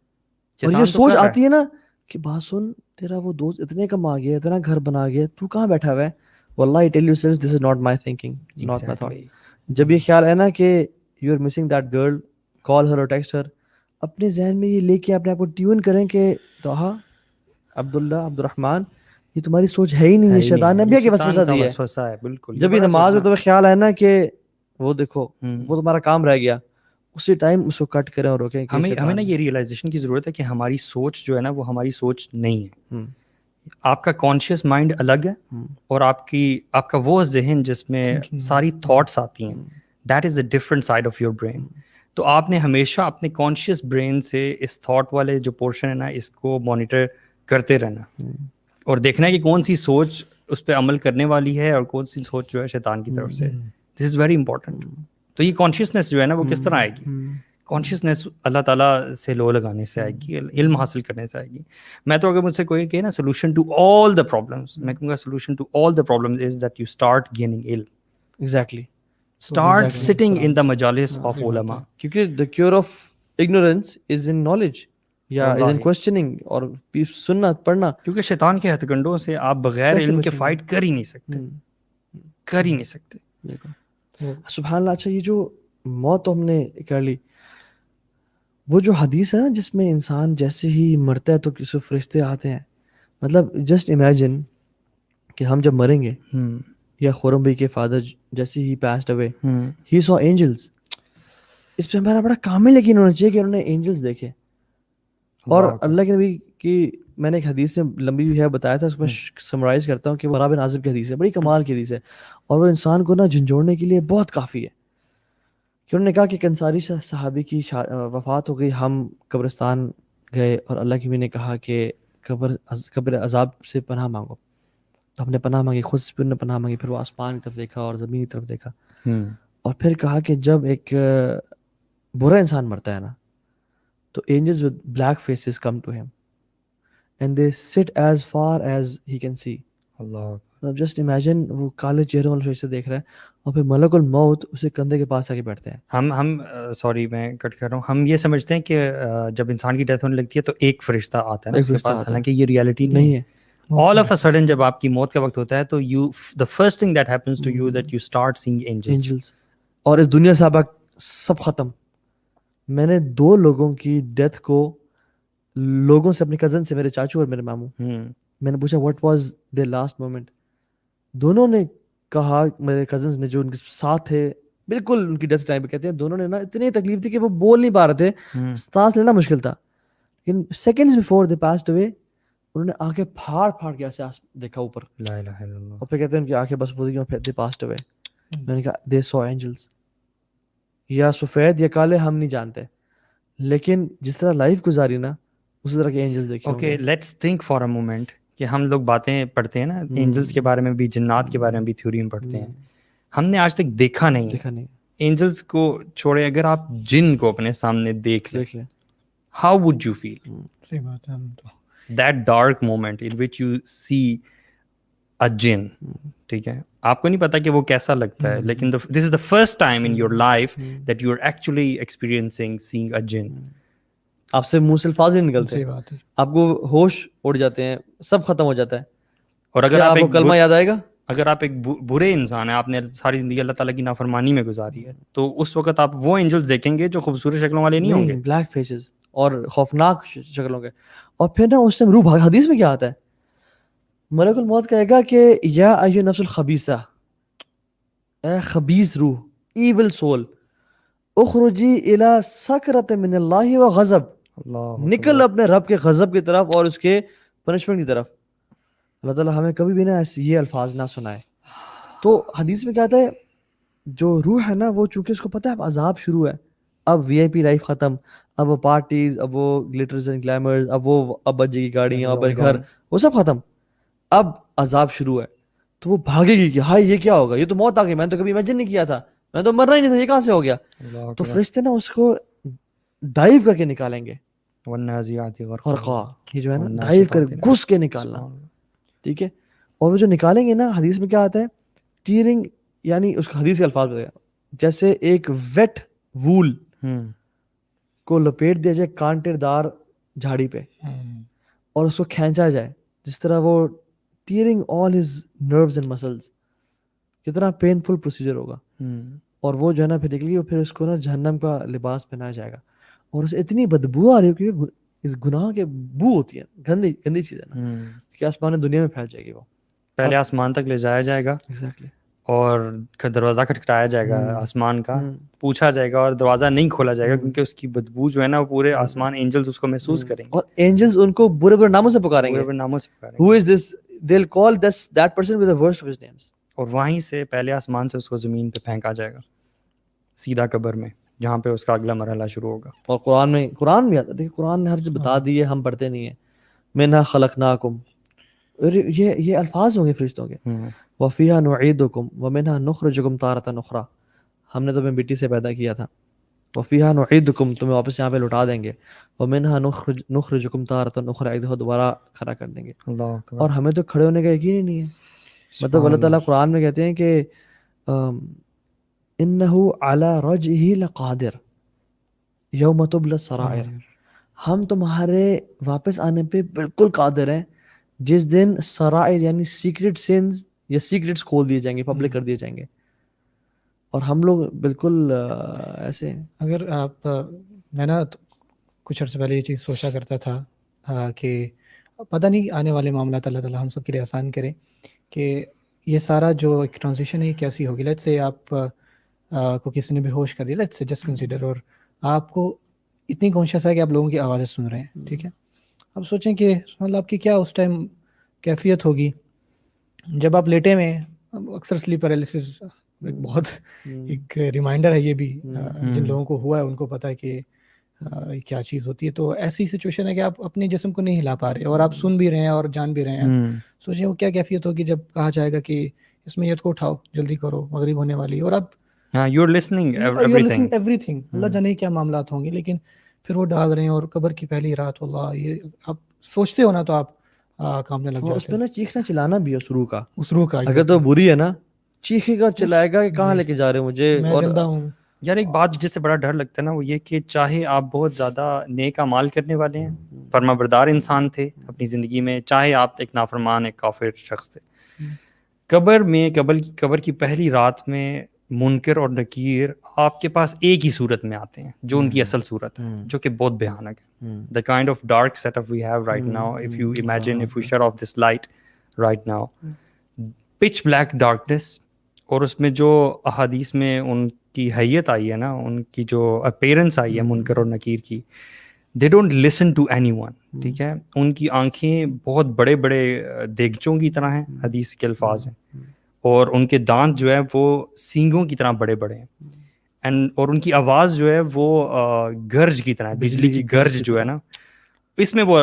اور یہ سوچ آتی ہے نا کہ بات سن, تیرا وہ دوست اتنے کما گیا, اتنا گھر بنا گیا, تو کہاں بیٹھا ہوا ہے. واللہ I tell you sirs, this is not my thinking, not my thought. جب یہ خیال ہے نا کہ you are missing that girl, call her or text her, اپنے ذہن میں یہ لے کے اپنے آپ کو ٹیون کریں کہ طه, عبداللہ, عبدالرحمن, یہ تمہاری سوچ ہے ہی نہیں, یہ شیطان نے بھی کہ وسوسہ دی ہے. بالکل. جب یہ نماز میں تمہیں خیال آئے نا کہ وہ دیکھو وہ تمہارا کام رہ گیا, اسی ٹائم اس کو کٹ کریں اور روکیں. ہمیں نا یہ ریئلائزیشن کی ضرورت ہے کہ ہماری سوچ جو ہے نا وہ ہماری سوچ نہیں ہے. آپ کا کانشیس مائنڈ الگ ہے, اور آپ کا وہ ذہن جس میں ساری تھاٹس آتی ہیں, that is a different side of your brain. تو آپ نے ہمیشہ اپنے کانشیس برین سے اس تھاٹ والے جو پورشن ہے نا اس کو مانیٹر کرتے رہنا, اور دیکھنا ہے کہ کون سی سوچ اس پہ عمل کرنے والی ہے اور کون سی سوچ جو ہے شیطان کی طرف سے. دس از ویری امپورٹنٹ. تو یہ کانشیسنیس جو ہے نا وہ کس طرح آئے گی؟ کانشیسنیس اللہ تعالیٰ سے لو لگانے سے آئے گی, علم حاصل کرنے سے آئے گی. میں تو اگر مجھ سے کوئی کہے نا solution to all the problems, میں کہوں گا solution to all the problems is that you start gaining علم. Exactly. Start sitting in the مجالس آف علماء, کیونکہ the cure of ignorance is in knowledge, یا از ان کوسچننگ, اور سننا پڑھنا. کیونکہ شیطان کے ہتھ کنڈوں سے آپ بغیر علم کے فائٹ کر ہی نہیں سکتے, کر ہی نہیں سکتے. سبحان اللہ. اچھا, یہ جو موت تو ہم نے کر لی, وہ جو حدیث ہے نا جس میں انسان جیسے ہی مرتا ہے تو کسی فرشتے آتے ہیں, مطلب جسٹ امیجن کہ ہم جب مریں گے, یا خورم بھائی کے فادر جیسے ہی پاسڈ اوے, ہی سو اینجلز. اس پہ ہمارا بڑا کامل یقین ہونا چاہیے کہ انہوں نے اینجلز دیکھے. اور اللہ کے نبی کی میں نے ایک حدیث میں لمبی بھی ہے بتایا تھا, اس میں سمرائز کرتا ہوں کہ وہ بن عازب کی حدیث ہے, بڑی کمال کی حدیث ہے, اور وہ انسان کو نا جھنجھوڑنے کے لیے بہت کافی ہے. کہ انہوں نے کہا کہ ایک انصاری صحابی کی وفات ہو گئی, ہم قبرستان گئے اور اللہ کے نبی نے کہا کہ قبر عذاب سے پناہ مانگو. تو ہم نے پناہ مانگی, خود سے نے پناہ مانگی, پھر وہ آسمان کی طرف دیکھا اور زمین کی طرف دیکھا, اور پھر کہا کہ جب ایک برا انسان مرتا ہے نا تو angels with black faces come to him and they sit as far as he can see. اللہ, جسٹ امیجن وہ کالے چہروں والے فرشتے دیکھ رہے ہیں, اور پھر ملک الموت اسے کندھے کے پاس آ کے بیٹھتے ہیں. ہم سوری میں کٹ کر رہا ہوں, ہم یہ سمجھتے ہیں کہ جب انسان کی ڈیتھ ہونے لگتی ہے تو ایک فرشتہ آتا ہے نا اس کے پاس, حالانکہ یہ ریالٹی نہیں ہے. all of a sudden جب آپ کی موت کا وقت ہوتا ہے تو the first thing that happens to you that you start seeing angels. Angels. اور اس دنیا سے اب سب ختم. میں نے 2 لوگوں کی ڈیتھ کو لوگوں سے، اپنے کزن سے، میرے چاچو اور میرے ماموں، میں نے پوچھا what was there last moment. دونوں نے کہا، میرے کزنس نے جو ان کے ساتھ تھے بالکل ان کی ڈیتھ ٹائم پہ، کہتے ہیں دونوں نے نا اتنی تکلیف تھی کہ وہ بول نہیں پا رہے تھے، سانس لینا مشکل تھا. لیکن seconds before they passed away انہوں نے آنکھیں پھاڑ پھاڑ کے ایسے دیکھا اوپر، لا الہ الا اللہ. اور پھر کہتے ہیں ان کی آنکھیں بس پوری گئی، دے پاسڈ اوے. میں نے کہا دے سو اینجلس. یا سفید یا کالے ہم نہیں جانتے، لیکن جس طرح لائف گزاری نا اسی طرح کے اینجلس دیکھے. Okay let's think for a moment کہ ہم لوگ باتیں پڑھتے ہیں نا اینجلس کے بارے میں بھی، جنات کے بارے میں بھی تھیوری میں پڑھتے ہیں. ہم نے آج تک دیکھا نہیں. اینجلس کو چھوڑے، اگر آپ جن کو اپنے سامنے دیکھ لیں، ہاؤ وڈ یو فیل؟ صحیح بات ہے. That dark moment in which you see a جن، ٹھیک ہے، آپ کو نہیں پتا کہ وہ کیسا لگتا ہے، لیکن this is the first time in your life that you are actually experiencing seeing a جن. آپ سے منہ سے الفاظ ہی نکلتے صحیح بات ہے. آپ کو ہوش اڑ جاتے ہیں، سب ختم ہو جاتا ہے. اور اگر آپ کو کلمہ یاد آئے گا، اگر آپ ایک برے انسان ہیں، آپ نے ساری زندگی اللہ تعالیٰ کی نافرمانی میں گزاری ہے، تو اس وقت آپ وہ اینجلس دیکھیں گے جو خوبصورت شکلوں والے نہیں ہوں گے، بلیک فیسز اور خوفناک شکلوں کے. اور پھر نا اس ٹائم روح بھاگ، حدیث میں کیا آتا ہے، ملک الموت کہے گا کہ یا ایھا النفس الخبیثہ، اے خبیث روح، ایول سول، اخرجی الی سکرۃ من اللہ و غضب، نکل اپنے رب کے غضب کی طرف اور اس کے پنشمنٹ کی طرف. اللہ تعالیٰ ہمیں کبھی بھی نا ایسے یہ الفاظ نہ سنائے. تو حدیث میں کیا آتا ہے، جو روح ہے نا وہ چونکہ اس کو پتہ ہے اب عذاب شروع ہے، اب وی آئی پی لائف ختم، اب وہ پارٹیز، اب وہ گلیٹرز اینڈ گلیمرز، اب بجے کی گاڑیاں، اب گھر، وہ سب ختم، اب عذاب شروع ہے. تو وہ بھاگے گی کہ ہائے یہ کیا ہوگا، یہ تو موت آ گئی، میں نے تو کبھی امیجن نہیں کیا تھا، میں تو مرنا ہی نہیں تھا، یہ کہاں سے ہو گیا. تو فرشتے نا اس کو ڈائیو کر کے نکالیں گے، غرقا، یہ جو ہے نا ڈائیو کر گھس کے نکالنا، ٹھیک ہے. اور وہ جو نکالیں گے نا، حدیث میں کیا آتا ہے، ٹیئرنگ، یعنی اس کا حدیث کے الفاظ بتایا، جیسے ایک ویٹ وول کو لپیٹ دیا جائے کانٹے دار جھاڑی پہ اور اس کو کھینچا جائے، جس طرح وہ tearing all his nerves and muscles, کتنا پینفل پروسیجر ہوگا. اور وہ جو ہے نا پھر نکلے گی، اور پھر اس کو نا جہنم کا لباس پہنایا جائے گا، اور اسے اتنی بدبو آ رہی ہوگی، اس گناہ کے بو ہوتی ہے، گندی چیز ہے نا، کہ آسمان دنیا میں پھیل جائے گی. وہ پہلے آسمان تک لے جایا جائے گا، اور دروازہ کھٹکھٹایا جائے گا آسمان کا، پوچھا جائے گا، اور دروازہ نہیں کھولا جائے گا کیونکہ اس کی بدبو جو ہے نا وہ پورے آسمان اینجلز اس کو محسوس کریں گے، اور اینجلز ان کو برے برے ناموں سے پکاریں گے، برے ناموں سے پکاریں گے. who is this, they'll call that person with the worst of his names. اور وہیں سے پہلے آسمان سے اس کو زمین پہ پھینکا جائے گا، سیدھا قبر میں، جہاں پہ اس کا اگلا مرحلہ شروع ہوگا. اور قرآن میں آتا ہے، دیکھیں قرآن نے ہر چیز بتا دی ہے، ہم پڑھتے نہیں ہیں. منہا خلقناکم، یہ الفاظ ہوں گے فرشتوں کے، وفیہا نعیدکم ومنہا نخرجکم تارۃ اخری، ہم نے تمہیں مٹی سے پیدا کیا تھا، وفیہا نعیدکم، تمہیں واپس یہاں پہ لوٹا دیں گے، ومنہا نخرجکم تارۃ اخری، ایک دفعہ دوبارہ کھڑا کر دیں گے. اور ہمیں تو کھڑے ہونے کا یقین ہی نہیں ہے. مطلب اللہ تعالیٰ قرآن میں کہتے ہیں کہ انہ علی رجعہ لقادر یوم تبلی السرائر، ہم تمہارے واپس آنے پہ بالکل قادر ہیں جس دن سرائر یعنی سیکرٹ سینز یا سیکرٹس کھول دیے جائیں گے، پبلک کر دیے جائیں گے. اور ہم لوگ بالکل ایسے ہیں. اگر آپ، میں نا کچھ عرصے پہلے یہ چیز سوچا کرتا تھا کہ پتہ نہیں آنے والے معاملات اللہ تعالیٰ ہم سب کے لیے آسان کرے، کہ یہ سارا جو ایک ٹرانزیشن ہے کیسی ہوگی. لیٹس سے آپ کو کسی نے بے ہوش کر دیا، لیٹس سے جسٹ کنسیڈر، اور آپ کو اتنی کانشیس ہے کہ آپ لوگوں کی آوازیں سن رہے ہیں، ٹھیک ہے. اب سوچیں کہ سبحان اللہ آپ کی کیا اس ٹائم کیفیت ہوگی جب آپ لیٹے میں. اکثر سلیپ پیرالسس ایک بہت ایک ریمائنڈر ہے، یہ بھی جن لوگوں کو ہوا ہے ان کو پتہ ہے کہ کیا چیز ہوتی ہے. تو ایسی سچویشن ہے کہ آپ اپنے جسم کو نہیں ہلا پا رہے اور آپ سن بھی رہے ہیں اور جان بھی رہے ہیں. سوچیں وہ کیا کیفیت ہوگی جب کہا جائے گا کہ اس میت کو اٹھاؤ، جلدی کرو، مغرب ہونے والی، اور آپ you are listening everything. اللہ جانے کیا معاملات ہوں گے. لیکن پھر وہ ڈال رہے ہیں، اور قبر کی پہلی رات، اللہ یہ آپ سوچتے ہو نا تو آپ کامنے لگ جاتے ہیں. اس میں نا چیخنا چلانا بھی ہے اس روح کا کا اگر تو بری ہے نا، چیخے گا چلائے گا کہ کہاں لے کے جا رہے ہو مجھے، میں اور زندہ ہوں. یار ایک بات جس سے بڑا ڈر لگتا ہے نا وہ یہ کہ چاہے آپ بہت زیادہ نیک اعمال کرنے والے ہیں, فرما بردار انسان تھے اپنی زندگی میں, چاہے آپ ایک نافرمان ایک کافر شخص تھے, قبر کی پہلی رات میں منکر اور نکیر آپ کے پاس ایک ہی صورت میں آتے ہیں جو ان کی اصل صورت ہے, جو کہ بہت بھیانک ہے. The kind of dark setup we have right now, if you imagine, if we shut off this light right now, pitch black darkness, اور اس میں جو احادیث میں ان کی حیت آئی ہے نا, ان کی جو اپیرنس آئی ہے منکر اور نکیر کی, they don't listen to anyone, ٹھیک ہے, ان کی آنکھیں بہت بڑے بڑے دیگچوں کی طرح ہیں, حدیث کے الفاظ ہیں, اور ان کے دانت جو ہے وہ سینگوں کی طرح بڑے بڑے ہیں, اور ان کی آواز جو ہے وہ گرج کی طرح ہے, بجلی کی گرج جو ہے نا. اس میں وہ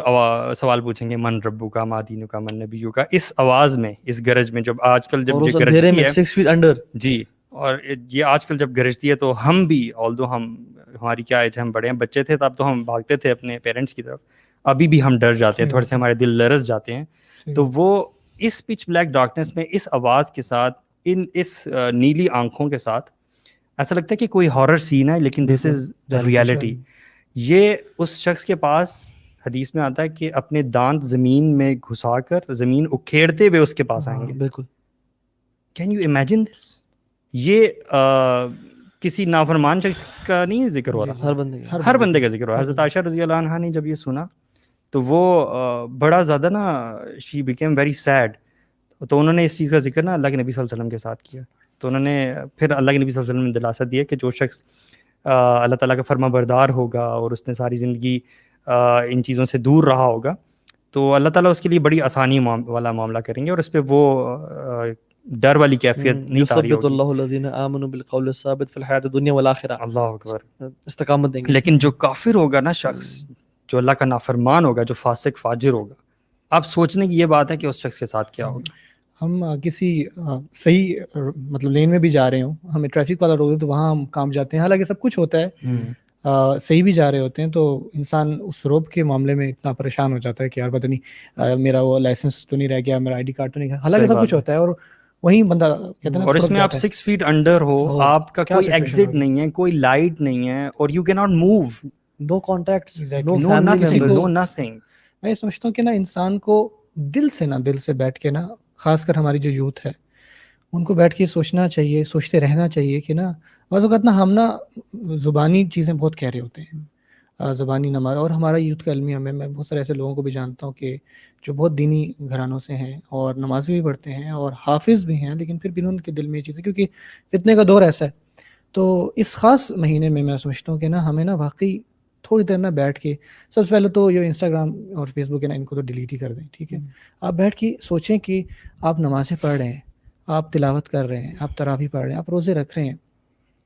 سوال پوچھیں گے من ربو کا ما دینو کا من نبیو کا, اس آواز میں, اس گرج میں, جب آج کل جب یہ گرجتی ہے 6 feet under, جی, اور یہ آج کل جب گرجتی ہے تو ہم بھی, آلدو ہماری کیا ایج, ہم بڑے ہیں, بچے تھے تب تو ہم بھاگتے تھے اپنے پیرنٹس کی طرف, ابھی بھی ہم ڈر جاتے ہیں تھوڑے سے, ہمارے دل لرز جاتے ہیں. تو وہ اس پچ بلیک ڈارکنیس میں اس آواز کے ساتھ, اس نیلی آنکھوں کے ساتھ, ایسا لگتا ہے کہ کوئی ہارر سین ہے, لیکن دس از ریالٹی. یہ اس شخص کے پاس حدیث میں آتا ہے کہ اپنے دانت زمین میں گھسا کر زمین اکھیڑتے ہوئے اس کے پاس آئیں گے. بالکل. Can you imagine this? یہ کسی نافرمان شخص کا نہیں ذکر ہو رہا, ہر بندے کا ذکر ہو رہا. حضرت عائشہ رضی اللہ عنہا نے جب یہ سنا تو وہ بڑا زیادہ نا, شی بیکیم ویری سیڈ. تو انہوں نے اس چیز کا ذکر نا اللہ کے نبی صلی اللہ علیہ وسلم کے ساتھ کیا. تو انہوں نے پھر اللہ کے نبی صلی اللہ علیہ وسلم نے دلاسا دیا کہ جو شخص اللہ تعالیٰ کا فرما بردار ہوگا اور اس نے ساری زندگی ان چیزوں سے دور رہا ہوگا, تو اللہ تعالیٰ اس کے لیے بڑی آسانی والا معاملہ کریں گے, اور اس پہ وہ ڈر والی کیفیت نہیں طاری ہوگی. اللہ الذین آمنوا بالقول الثابت فی الحیاۃ الدنیا والآخرہ, اللہ اکبر, استقامت دیں گے. لیکن جو کافر ہوگا نا شخص, جو اللہ کا نافرمان ہوگا, جو فاسق فاجر ہوگا, آپ سوچنے کی یہ بات ہے کہ اس شخص کے ساتھ کیا ہوگا. ہم کسی صحیح مطلب لین میں بھی جا رہے ہوں, ہمیں ٹریفک والا روک دے تو وہاں ہم کام جاتے ہیں, حالانکہ سب کچھ ہوتا ہے, صحیح بھی جا رہے ہوتے ہیں, تو انسان اس روب کے معاملے میں اتنا پریشان ہو جاتا ہے کہ یار پتہ نہیں میرا وہ لائسنس تو نہیں رہ گیا, میرا آئی ڈی کارڈ تو نہیں گیا, حالانکہ سب کچھ ہوتا ہے. اور وہیں بندہ کہتے ہیں, اور اس میں آپ 6 feet انڈر ہو, آپ کا کوئی ایگزٹ نہیں ہے, کوئی لائٹ نہیں ہے, اور you can not move, no contacts, no family member, no nothing. میں یہ سمجھتا ہوں کہ نا انسان کو دل سے بیٹھ کے نا, خاص کر ہماری جو یوتھ ہے ان کو بیٹھ کے سوچنا چاہیے, سوچتے رہنا چاہیے کہ نا بعض اوقات نا ہم نا زبانی چیزیں بہت کہہ رہے ہوتے ہیں, زبانی نماز, اور ہمارا یوتھ کا المیہ میں بہت سارے ایسے لوگوں کو بھی جانتا ہوں کہ جو بہت دینی گھرانوں سے ہیں اور نمازی بھی پڑھتے ہیں اور حافظ بھی ہیں, لیکن پھر بھی ان کے دل میں یہ چیزیں, کیونکہ فتنے کا دور ایسا ہے. تو اس خاص مہینے میں سمجھتا ہوں کہ نا ہمیں نا واقعی تھوڑی دیر نا بیٹھ کے, سب سے پہلے تو یہ انسٹاگرام اور فیس بک ہے نا, ان کو تو ڈیلیٹ ہی کر دیں, ٹھیک ہے. آپ بیٹھ کے سوچیں کہ آپ نمازیں پڑھ رہے ہیں, آپ تلاوت کر رہے ہیں, آپ تراویح پڑھ رہے ہیں, آپ روزے رکھ رہے ہیں,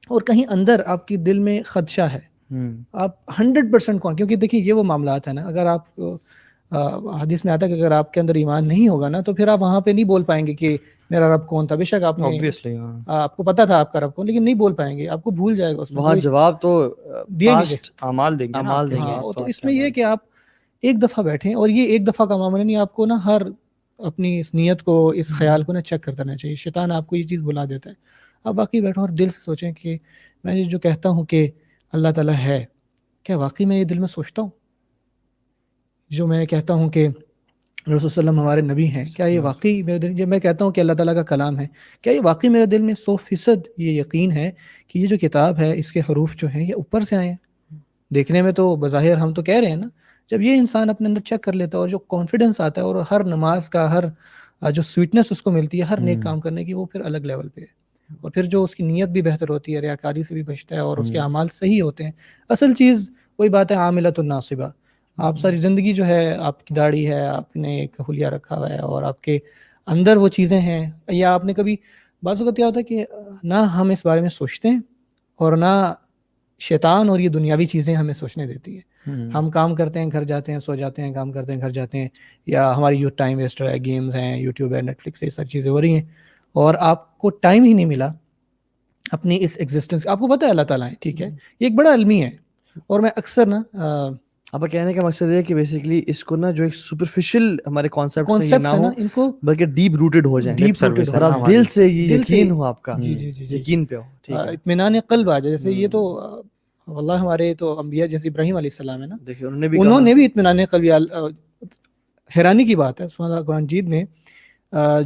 اور کہیں اندر آپ کی دل میں خدشہ ہے, آپ 100% کون, کیونکہ دیکھیے یہ وہ معاملات ہیں نا, اگر آپ حدیث میں آتا ہے کہ اگر آپ کے اندر ایمان نہیں ہوگا نا تو پھر آپ وہاں پہ نہیں بول پائیں گے کہ میرا رب کون تھا. بے شک آپ نے آپ کو پتا تھا آپ کا رب کون, لیکن نہیں بول پائیں گے, آپ کو بھول جائے گا. وہاں جواب تو اعمال دیں گے. تو اس میں یہ کہ آپ ایک دفعہ بیٹھیں, اور یہ ایک دفعہ کا معاملہ نہیں, آپ کو نا ہر اپنی اس نیت کو, اس خیال کو نا چیک کرتا رہنا چاہیے. شیطان آپ کو یہ چیز بلا دیتا ہے, آپ باقی بیٹھو اور دل سے سوچیں کہ میں جو کہتا ہوں کہ اللہ تعالیٰ ہے, کیا واقعی میں یہ دل میں سوچتا ہوں؟ جو میں کہتا ہوں کہ رسول صلی اللہ علیہ وسلم ہمارے نبی ہیں, کیا یہ واقعی میرے دل, جب میں کہتا ہوں کہ اللہ تعالیٰ کا کلام ہے, کیا یہ واقعی میرے دل میں 100% یہ یقین ہے کہ یہ جو کتاب ہے اس کے حروف جو ہیں یہ اوپر سے آئے ہیں؟ دیکھنے میں تو بظاہر ہم تو کہہ رہے ہیں نا, جب یہ انسان اپنے اندر چیک کر لیتا ہے اور جو کانفیڈنس آتا ہے اور ہر نماز کا ہر جو سویٹنس اس کو ملتی ہے ہر نیک کام کرنے کی, وہ پھر الگ لیول پہ ہے. اور پھر جو اس کی نیت بھی بہتر ہوتی ہے, ریاکاری سے بھی بچتا ہے, اور اس کے اعمال صحیح ہوتے ہیں. اصل چیز وہی بات ہے, عاملۃ الناصبہ. آپ ساری زندگی جو ہے, آپ کی داڑھی ہے, آپ نے ایک حلیہ رکھا ہوا ہے, اور آپ کے اندر وہ چیزیں ہیں, یا آپ نے کبھی, بعض اوقات کیا ہوتا ہے کہ نہ ہم اس بارے میں سوچتے ہیں اور نہ شیطان اور یہ دنیاوی چیزیں ہمیں سوچنے دیتی ہیں. ہم کام کرتے ہیں, گھر جاتے ہیں, سو جاتے ہیں, کام کرتے ہیں, گھر جاتے ہیں, یا ہماری یوتھ ٹائم ویسٹر ہے, گیمز ہیں, یوٹیوب ہے, نیٹ فلکس ہے, یہ ساری چیزیں ہو رہی ہیں, اور آپ کو ٹائم ہی نہیں ملا اپنی اس ایگزسٹنس. آپ کو پتہ ہے اللہ تعالیٰ ہے, ٹھیک ہے, یہ ایک بڑا علمی ہے. اور میں اکثر نا آپ کا کہنے کا مقصد ہے کہ بیسیکلی اس کو نا جو ایک سپرفیشل ہمارے کانسیپٹس ہیں یہ کانسیپٹس نہ ہے ہو نا ان کو بلکہ ڈیپ روٹڈ ہو جائیں، ڈیپ روٹڈ اور آپ دل سے یہ یقین ہو آپ کا، جی جی جی یقین پہ ہو، ٹھیک ہے، اطمینان قلب آ جائے. جیسے یہ تو واللہ ہمارے تو انبیاء جیسے ابراہیم علیہ السلام ہے نا، دیکھیے انہوں نے بھی انہوں نے بھی اطمینان قلب. حیرانی کی بات ہے سبحان اللہ قرآن جیت میں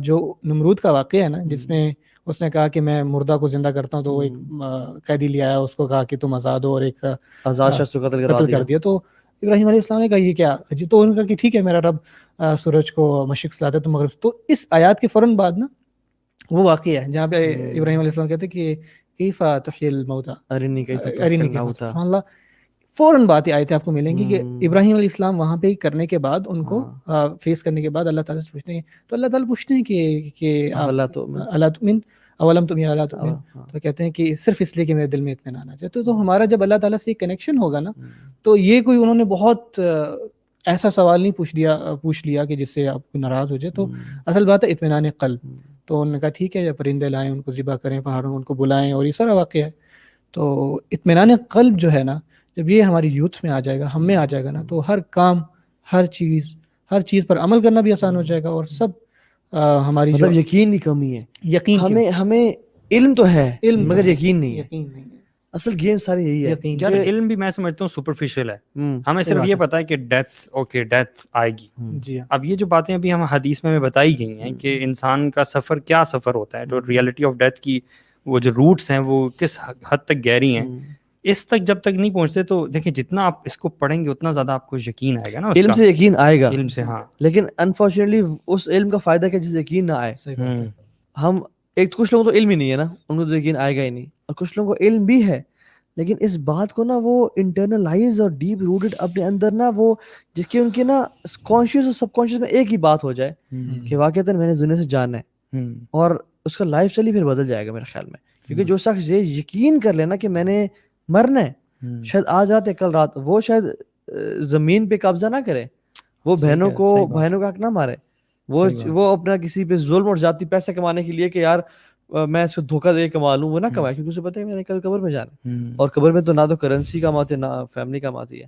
جو نمرود کا واقعہ ہے نا جس میں اس نے کہا کہ میں مردہ کو زندہ کرتا ہوں، تو وہ ایک قیدی لے آیا، اس کو کہا کہ تم آزاد ہو، اور ایک آزاد شخص کو قتل کر دیا. تو ابراہیم علیہ السلام نے کہا یہ کیا عجیب، تو انہوں نے کہا کہ ٹھیک ہے میرا رب سورج کو مشرق سے لاتا ہے تو مغرب سے. تو اس آیات کے فوراً بعد نا وہ واقعہ ہے جہاں پہ ابراہیم علیہ السلام کہتے ہیں کہ کیف تحیی الموتى ارنی کیف ارنی کیف، سبحان اللہ. فوراً باتیں آیتیں آپ کو ملیں گی کہ ابراہیم علیہ السلام وہاں پہ کرنے کے بعد ان کو فیس کرنے کے بعد اللہ تعالیٰ سے پوچھتے ہیں، تو اللہ تعالیٰ پوچھتے ہیں کہ اللہ تؤمن اولم تم یا اللہ تؤمن، تو کہتے ہیں کہ صرف اس لیے کہ میرے دل میں اطمینان آ جائے. تو ہمارا جب اللہ تعالیٰ سے ایک کنیکشن ہوگا نا، تو یہ کوئی انہوں نے بہت ایسا سوال نہیں پوچھ لیا کہ جس سے آپ کو ناراض ہو جائے. تو اصل بات ہے اطمینان قلب. تو انہوں نے کہا ٹھیک ہے پرندے لائیں، ان کو ذبح کریں، پہاڑوں ان کو بلائیں، اور یہ سارا واقعہ ہے. تو اطمینان قلب جو ہے نا، جب یہ ہماری یوتھ میں آ جائے گا، ہم میں آ جائے گا نا، تو ہر کام، ہر چیز پر عمل کرنا بھی آسان ہو جائے گا. اور سب ہماری مطلب یقین کی کمی ہے، یقین ہمیں علم تو ہے مگر یقین نہیں ہے. یقین نہیں ہے. اصل گیم ساری یہی ہے. یار علم بھی میں سمجھتا ہوں سپرفیشل ہے. ہمیں صرف یہ پتا ہے کہ ڈیتھ آئے گی. جی اب یہ جو باتیں ابھی ہم حدیث میں بتائی گئی ہیں کہ انسان کا سفر کیا سفر ہوتا ہے، تو ریئلٹی آف ڈیتھ کی وہ جو روٹس ہیں وہ کس حد تک گہری ہیں، اس تک جب تک نہیں پہنچتے تو دیکھیں جتنا آپ اس کو پڑھیں گے اتنا زیادہ آپ کو یقین آئے گا نا. علم سے یقین آئے گا، علم سے، ہاں. لیکن انفارچونیٹلی اس علم کا فائدہ کیا جس یقین نہ آئے. ہم کچھ لوگوں کو تو علم ہی نہیں ہے نا، ان کو تو یقین آئے گا ہی نہیں، اور کچھ لوگوں کو علم بھی ہے لیکن اس بات کو نا وہ انٹرنلائز اور ڈیپ روٹڈ اپنے اندر نا وہ جس کی ان کے نا کانشیس اور سب کانشیس میں ایک ہی بات ہو جائے کہ واقعتاً میں نے دنیا سے جانا ہے، اور اس کا لائف اسٹائل ہی پھر بدل جائے گا میرے خیال میں. کیونکہ جو شخص یہ یقین کر لینا کہ میں نے مرنا ہے، شاید آج رات یا کل رات، وہ شاید زمین پہ قبضہ نہ کرے، وہ بہنوں کا حق نہ مارے، وہ اپنا کسی پہ ظلم اور ذاتی پیسے کمانے کے لیے کہ یار میں اس کو دھوکہ دے کما لوں، وہ نہ کمائے، کیونکہ اسے پتہ ہے میں نے کل قبر میں جانا ہے، اور قبر میں تو نہ تو کرنسی کام آتی ہے نہ فیملی کام آتی ہے.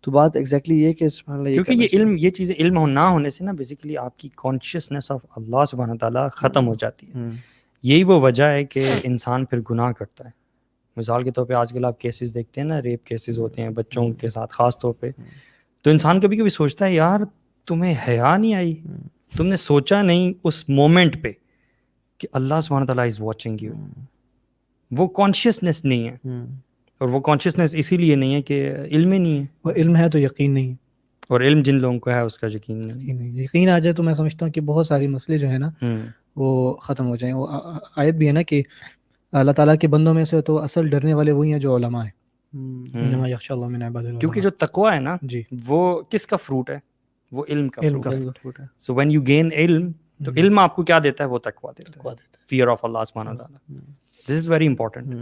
تو بات ایگزیکٹلی یہ کہ کیونکہ یہ چیزیں علم نہ ہونے سے نا بیسیکلی آپ کی کانشیسنیس آف اللہ سبحانہ تعالیٰ ختم ہو جاتی ہے. یہی وہ وجہ ہے کہ انسان پھر گناہ کرتا ہے. مثال کے طور پہ آج کل آپ کیسز دیکھتے ہیں نا، ریپ کیسز ہوتے ہیں بچوں کے ساتھ خاص طور پہ، تو انسان کبھی کبھی سوچتا ہے یار تمہیں حیا نہیں آئی، تم نے سوچا نہیں اس مومنٹ پہ کہ اللہ سبحانہ تعالیٰ از واچنگ یو. وہ کانشیسنیس نہیں ہے، اور وہ کانشیسنیس اسی لیے نہیں ہے کہ علم ہی نہیں ہے. اور علم ہے تو یقین نہیں ہے، اور علم جن لوگوں کو ہے اس کا یقین نہیں. یقین آ جائے تو میں سمجھتا ہوں کہ بہت ساری مسئلے جو ہے نا وہ ختم ہو جائیں. وہ آیت بھی ہے نا کہ اللہ تعالیٰ کے بندوں میں سے تو اصل ڈرنے والے وہی ہیں جو علماء ہیں. انما یخشی اللہ من عباد العلماء. کیونکہ جو تقویٰ ہے نا جی وہ کس کا فروٹ ہے؟ وہ علم کا فروٹ ہے. سو وین یو گین علم، تو علم آپ کو کیا دیتا ہے؟ وہ تقویٰ دیتا ہے، فیئر آف اللہ سبحانہ تعالیٰ. دس از ویری امپورٹنٹ.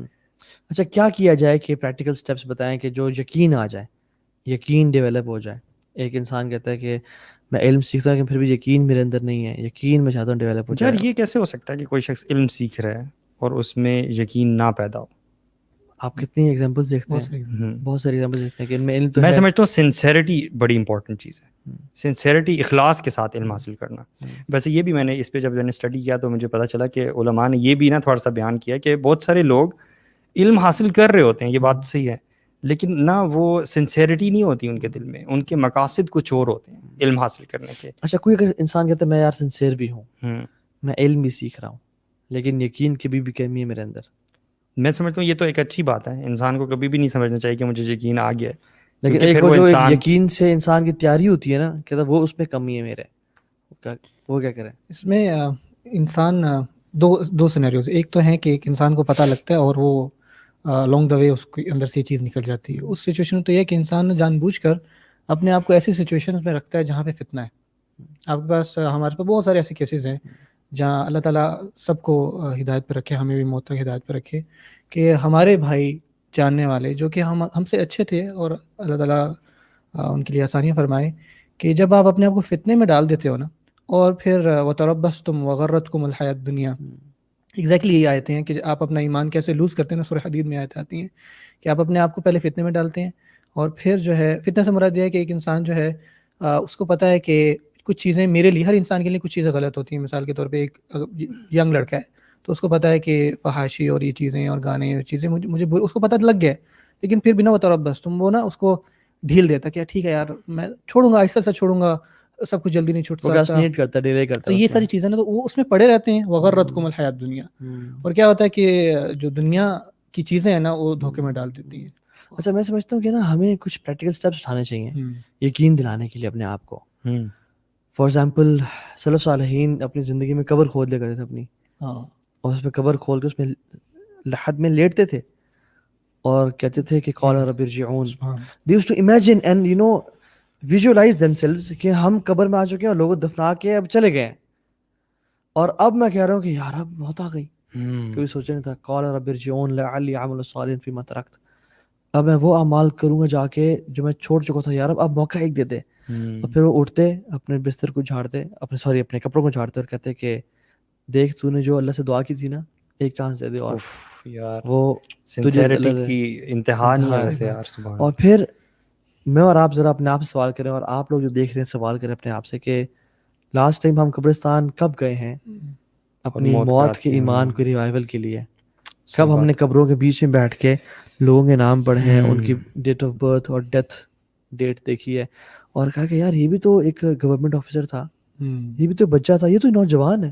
اچھا کیا کیا جائے کہ پریکٹیکل سٹیپس بتائیں کہ جو یقین آ جائے، یقین ڈیولپ ہو جائے. ایک انسان کہتا ہے کہ میں علم سیکھتا ہوں لیکن پھر بھی یقین میرے اندر نہیں ہے، یقین میں چاہتا ہوں ڈیولپ ہو جائے. یار یہ کیسے ہو سکتا ہے کہ کوئی شخص علم سیکھ رہا ہے اور اس میں یقین نہ پیدا ہو؟ آپ کتنی ایگزامپلس دیکھتے ہیں، بہت ساری ایگزامپلس دیکھتے ہیں کہ ان میں علم تو ہے. میں سمجھتا ہوں سنسیریٹی بڑی امپورٹنٹ چیز ہے. سنسیریٹی، اخلاص کے ساتھ علم حاصل کرنا. ویسے یہ بھی میں نے اس پہ جب میں نے اسٹڈی کیا تو مجھے پتہ چلا کہ علماء نے یہ بھی نا تھوڑا سا بیان کیا کہ بہت سارے لوگ علم حاصل کر رہے ہوتے ہیں، یہ بات صحیح ہے، لیکن نہ وہ سنسیریٹی نہیں ہوتی ان کے دل میں، ان کے مقاصد کچھ اور ہوتے ہیں علم حاصل کرنے کے. اچھا کوئی اگر انسان کہتا ہے میں یار سنسیئر بھی ہوں، میں علم بھی سیکھ رہا ہوں، لیکن یقین کی بھی کمی ہے میرے اندر، میں سمجھتا ہوں یہ تو ایک اچھی بات ہے. انسان کو کبھی بھی نہیں سمجھنا چاہیے کہ مجھے یقین آ گیا ہے، لیکن ایک وہ جو یقین سے انسان کی تیاری ہوتی ہے نا، کہتا وہ اس میں کمی ہے میرے، وہ کیا کریں؟ اس میں انسان دو سینیریوز. ایک تو ہے کہ ایک انسان کو پتہ لگتا ہے اور وہ لانگ دا وے اس کے اندر سے چیز نکل جاتی ہے. اس سچویشن میں تو یہ کہ انسان جان بوجھ کر اپنے آپ کو ایسی سچویشنز میں رکھتا ہے جہاں پہ فتنہ ہے. آپ کے پاس، ہمارے پاس بہت سارے ایسے کیسز ہیں جہاں اللہ تعالیٰ سب کو ہدایت پہ رکھے، ہمیں بھی موت تک ہدایت پہ رکھے، کہ ہمارے بھائی جاننے والے جو کہ ہم سے اچھے تھے، اور اللہ تعالیٰ ان کے لیے آسانیاں فرمائے، کہ جب آپ اپنے آپ کو فتنے میں ڈال دیتے ہو نا، اور پھر وَتَرَبَّصْتُمْ وَغَرَّتْكُمُ الْحَيَاةُ الدُّنْيَا، ایگزیکٹلی یہ آیتیں ہیں کہ آپ اپنا ایمان کیسے لوز کرتے ہیں نا. سورہ حدید میں آیت آتی ہیں کہ آپ اپنے آپ کو پہلے فتنے میں ڈالتے ہیں، اور پھر جو ہے فتنہ سے مراد یہ ہے کہ ایک انسان جو ہے اس کو پتہ ہے کہ کچھ چیزیں میرے لیے، ہر انسان کے لیے کچھ چیزیں غلط ہوتی ہیں. مثال کے طور پہ ایک ینگ لڑکا ہے تو اس کو پتہ ہے کہ فحاشی اور یہ چیزیں اور گانے اور چیزیں مجھے اس کو پتہ لگ گیا ہے، لیکن پھر بنا بطور بس تم وہ نا اس کو ڈھیل دیتا کہ ٹھیک ہے یار میں چھوڑوں گا، آہستہ سے چھوڑوں گا، سب کچھ جلدی نہیں چھوٹ سکتا. پروکراسٹینیٹ کرتا ہے، ڈیلے کرتا تو ہے. یہ ساری چیزیں نا تو وہ اس میں پڑے رہتے ہیں. وغرتکم الحیات دنیا. اور کیا ہوتا ہے کہ جو دنیا کی چیزیں ہیں نا وہ دھوکے میں ڈال دیتی ہیں. اچھا میں سمجھتا ہوں کہ نا ہمیں کچھ پریکٹیکل اسٹیپس اٹھانے چاہیے یقین دلانے کے لیے اپنے آپ کو. فار ایگزامپل سلف صالحین اپنی زندگی میں قبر کھود لیا کرتے تھے اپنی، اور اس میں قبر کھول کے اس میں لحد میں لیٹتے تھے اور کہتے تھے کہ قال رب ارجعون. They used to imagine and you know visualize themselves کہ ہم قبر میں آ چکے ہیں اور لوگوں دفنا کے اب چلے گئے ہیں. اور اب میں کہہ رہا ہوں کہ یار اب موت آ گئی. کبھی سوچا نہیں تھا قال رب ارجعون لعلی اعمل صالحا فیما ترکت. اب میں وہ اعمال کروں گا جا کے جو میں چھوڑ چکا تھا، یار اب موقع ایک دے دے. اور پھر وہ اٹھتے، اپنے بستر کو جھاڑتے، اپنے کپڑوں کو جھاڑتے اور کہتے کہ دیکھ تو نے جو اللہ سے دعا کی تھی نا، ایک چانس دے دے اور وہ سنسیریٹی کی انتہا نہیں ہے ویسے یار. سبحان. اور پھر میں اور آپ ذرا اپنے آپ سے سوال کریں، اور آپ لوگ جو دیکھ رہے ہیں سوال کریں اپنے آپ سے کہ لاسٹ ٹائم ہم قبرستان کب گئے ہیں اپنی موت کے ایمان کو ریوائول کے لیے؟ کب ہم نے قبروں کے بیچ میں بیٹھ کے لوگوں کے نام پڑھے ہیں، ان کی ڈیٹ آف برتھ اور ڈیتھ ڈیٹ دیکھی ہے اور کہا کہ یار یہ بھی تو ایک گورنمنٹ آفیسر تھا، یہ بھی تو بچہ تھا، یہ تو نوجوان ہے،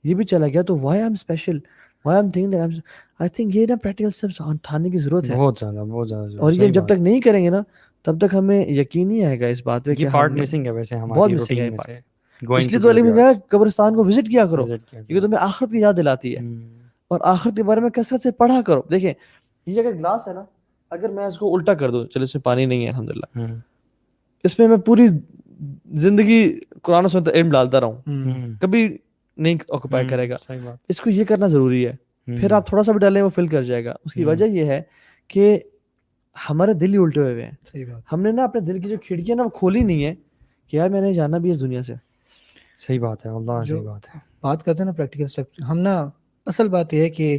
یہ بھی چلا گیا، تو why I am special, why I am thinking that I think یہ نا پریکٹیکل اسٹیپس اٹھانے کی ضرورت ہے بہت زیادہ. اور یہ جب تک نہیں کریں گے نا تب تک ہمیں یقین نہیں آئے گا اس بات پہ کہ پارٹ مسنگ ہے ویسے ہماری روٹین میں سے. اس لیے تو علی نے کہا قبرستان کو وزٹ کیا کرو کیونکہ تمہیں آخرت کی یاد دلاتی ہے اور آخرت کے بارے میں کثرت سے پڑھا کرو. دیکھیں یہ اگر گلاس ہے نا، اگر میں اس کو الٹا کر دوں، چلو اس میں پانی نہیں ہے الحمدللہ، اس میں پوری زندگی قرآن و سنت علم ڈالتا رہوں، کبھی نہیں آکوپائی کرے گا. اس کو یہ کرنا ضروری ہے. پھر آپ تھوڑا سا بھی ڈالیں وہ فل کر جائے گا. اس کی وجہ یہ ہے کہ ہمارے دل ہی الٹے ہوئے ہیں. ہم نے نا اپنے دل کی جو کھڑکیاں نا وہ کھولی نہیں ہے کہ یار میں نے جانا بھی اس دنیا سے. صحیح بات ہے واللہ، صحیح بات ہے. بات کرتے ہیں نا پریکٹیکل اسٹیپ، ہم نا اصل بات یہ ہے کہ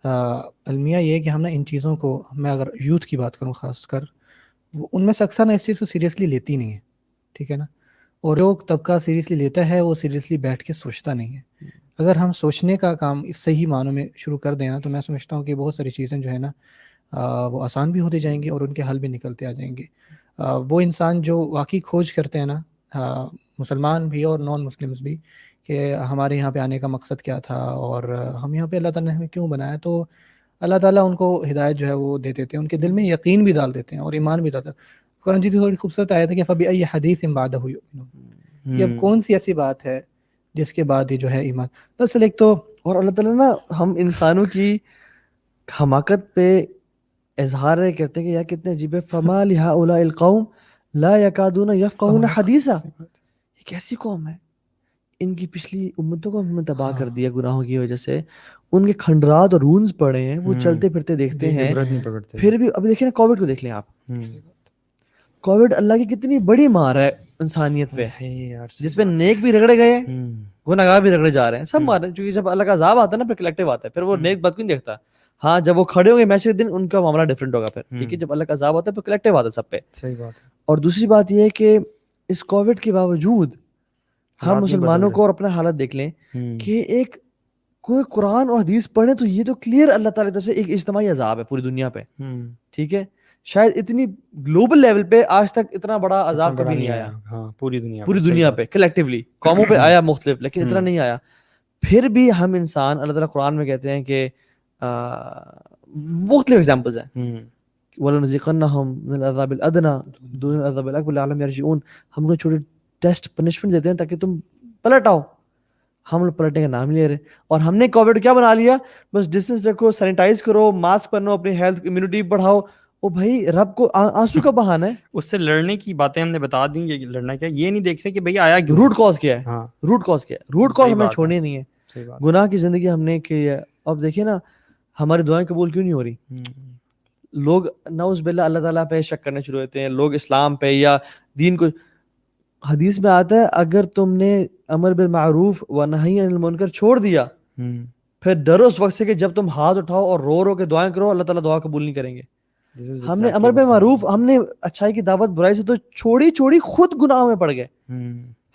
المیہ یہ ہے کہ ہم نا ان چیزوں کو، میں اگر یوتھ کی بات کروں خاص کر، وہ ان میں سے اکثر نا اس چیز کو سیریسلی لیتی نہیں ہے، ٹھیک ہے نا. اور جو طبقہ سیریسلی لیتا ہے وہ سیریسلی بیٹھ کے سوچتا نہیں ہے. اگر ہم سوچنے کا کام اس صحیح معنوں میں شروع کر دیں نا تو میں سمجھتا ہوں کہ بہت ساری چیزیں جو ہے نا وہ آسان بھی ہوتی جائیں گی اور ان کے حل بھی نکلتے آ جائیں گے. وہ انسان جو واقعی کھوج کرتے ہیں نا، مسلمان بھی اور نان مسلمز بھی، کہ ہمارے یہاں پہ آنے کا مقصد کیا تھا اور ہم یہاں پہ اللہ تعالیٰ نے ہمیں کیوں بنایا، تو اللہ تعالیٰ ان کو ہدایت جو ہے وہ دے دیتے ہیں، ان کے دل میں یقین بھی ڈال دیتے ہیں اور ایمان بھی ڈالتے ہیں. قرآن جی تھوڑی خوبصورت آیت ہے کہ فَبِأَيِّ حَدِيثٍ بَعْدَهُ يُؤْمِنُونَ. یہ اب کون سی ایسی بات ہے جس کے بعد یہ جو ہے ایمان. دراصل ایک تو اور اللہ تعالیٰ نا ہم انسانوں کی حماقت پہ اظہار کرتے ہیں کہ یار کتنے عجیب ہے. فَمَا لِهَؤُلَاءِ الْقَوْمِ لَا يَكَادُونَ يَفْقَهُونَ حَدِيثًا. یہ کیسی قوم ہے، ان کی پچھلی امتوں کو ہم نے تباہ کر دیا گناہوں کی وجہ سے. ان کے کھنڈرات اور رونز پڑے ہیں، وہ چلتے پھرتے دیکھتے ہیں پھر بھی. اب دیکھیں نا کووڈ کو دیکھ لیں آپ، کووڈ اللہ کی کتنی بڑی مار ہے انسانیت پہ، جس پہ نیک بھی رگڑے گئے ہیں، گناہگار بھی رگڑے جا رہے ہیں، سب مار رہے ہیں. کیونکہ جب اللہ کا عذاب آتا ہے نا پھر کلیکٹیو آتا ہے، پھر وہ نیک بد کو نہیں دیکھتا. ہاں جب وہ کھڑے ہوں گے میچ کے دن ان کا معاملہ ڈفرینٹ ہوگا پھر، ٹھیک ہے. جب اللہ کا عذاب آتا ہے پھر کلیکٹیو آتا ہے سب پہ. صحیح بات ہے. اور دوسری بات یہ ہے کہ اس کووڈ کے باوجود ہم مسلمانوں کو اور اپنا حالت دیکھ لیں کہ ایک کوئی قرآن اور حدیث پڑھیں تو یہ تو کلیئر اللہ تعالیٰ کی طرف سے ایک اجتماعی عذاب ہے پوری دنیا پہ، ٹھیک ہے. شاید اتنی گلوبل لیول پہ آج تک اتنا بڑا عذاب کبھی نہیں آیا. ہاں پوری دنیا پہ کلیکٹیولی قوموں پہ آیا مختلف، لیکن اتنا نہیں آیا. پھر بھی ہم انسان، اللہ تعالیٰ قرآن میں کہتے ہیں کہ مختلف ایگزامپلز ہیں، وَلَنُذِيقَنَّهُم مِّنَ الْعَذَابِ الْأَدْنَىٰ دُونَ الْعَذَابِ الْأَكْبَرِ لَعَلَّهُمْ يَرْجِعُونَ. ہم کو چھوٹے ٹیسٹ پنشمنٹ دیتے ہیں تاکہ تم پلٹ آؤ. ہم لوگ پلٹنے کا نام نہیں لے رہے. اور ہم نے کووڈ کیا بنا لیا، بس ڈسٹینس رکھو، سینیٹائز کرو، ماسک پہنو، اپنی ہیلتھ امیونٹی بڑھاؤ. او بھائی رب کو آنسو کا بہانہ ہے. اس سے لڑنے کی باتیں ہم نے بتا دیں کہ لڑنا کیا، یہ نہیں دیکھ رہے کہ بھئی آیا کیوں، روٹ کاز کیا ہے. روٹ کاز ہمیں چھوڑنی نہیں ہے. گناہ کی زندگی ہم نے کی ہے. اب دیکھیں نا ہماری دعائیں قبول کیوں نہیں ہو رہی. لوگ نعوذ باللہ اللہ تعالیٰ پہ شک کرنے شروع ہوتے ہیں، لوگ اسلام پہ یا دین کو. حدیث میں آتا ہے اگر تم نے امر بالمعروف و نہی عن المنکر چھوڑ دیا، پھر ڈرو اس وقت سے کہ جب تم ہاتھ اٹھاؤ اور رو کے دعائیں کرو اللہ تعالیٰ دعا قبول نہیں کریں گے. This is ہم نے exactly امر what's بالمعروف happening. ہم نے اچھائی کی دعوت برائی سے تو چھوڑی خود گناہوں میں پڑ گئے,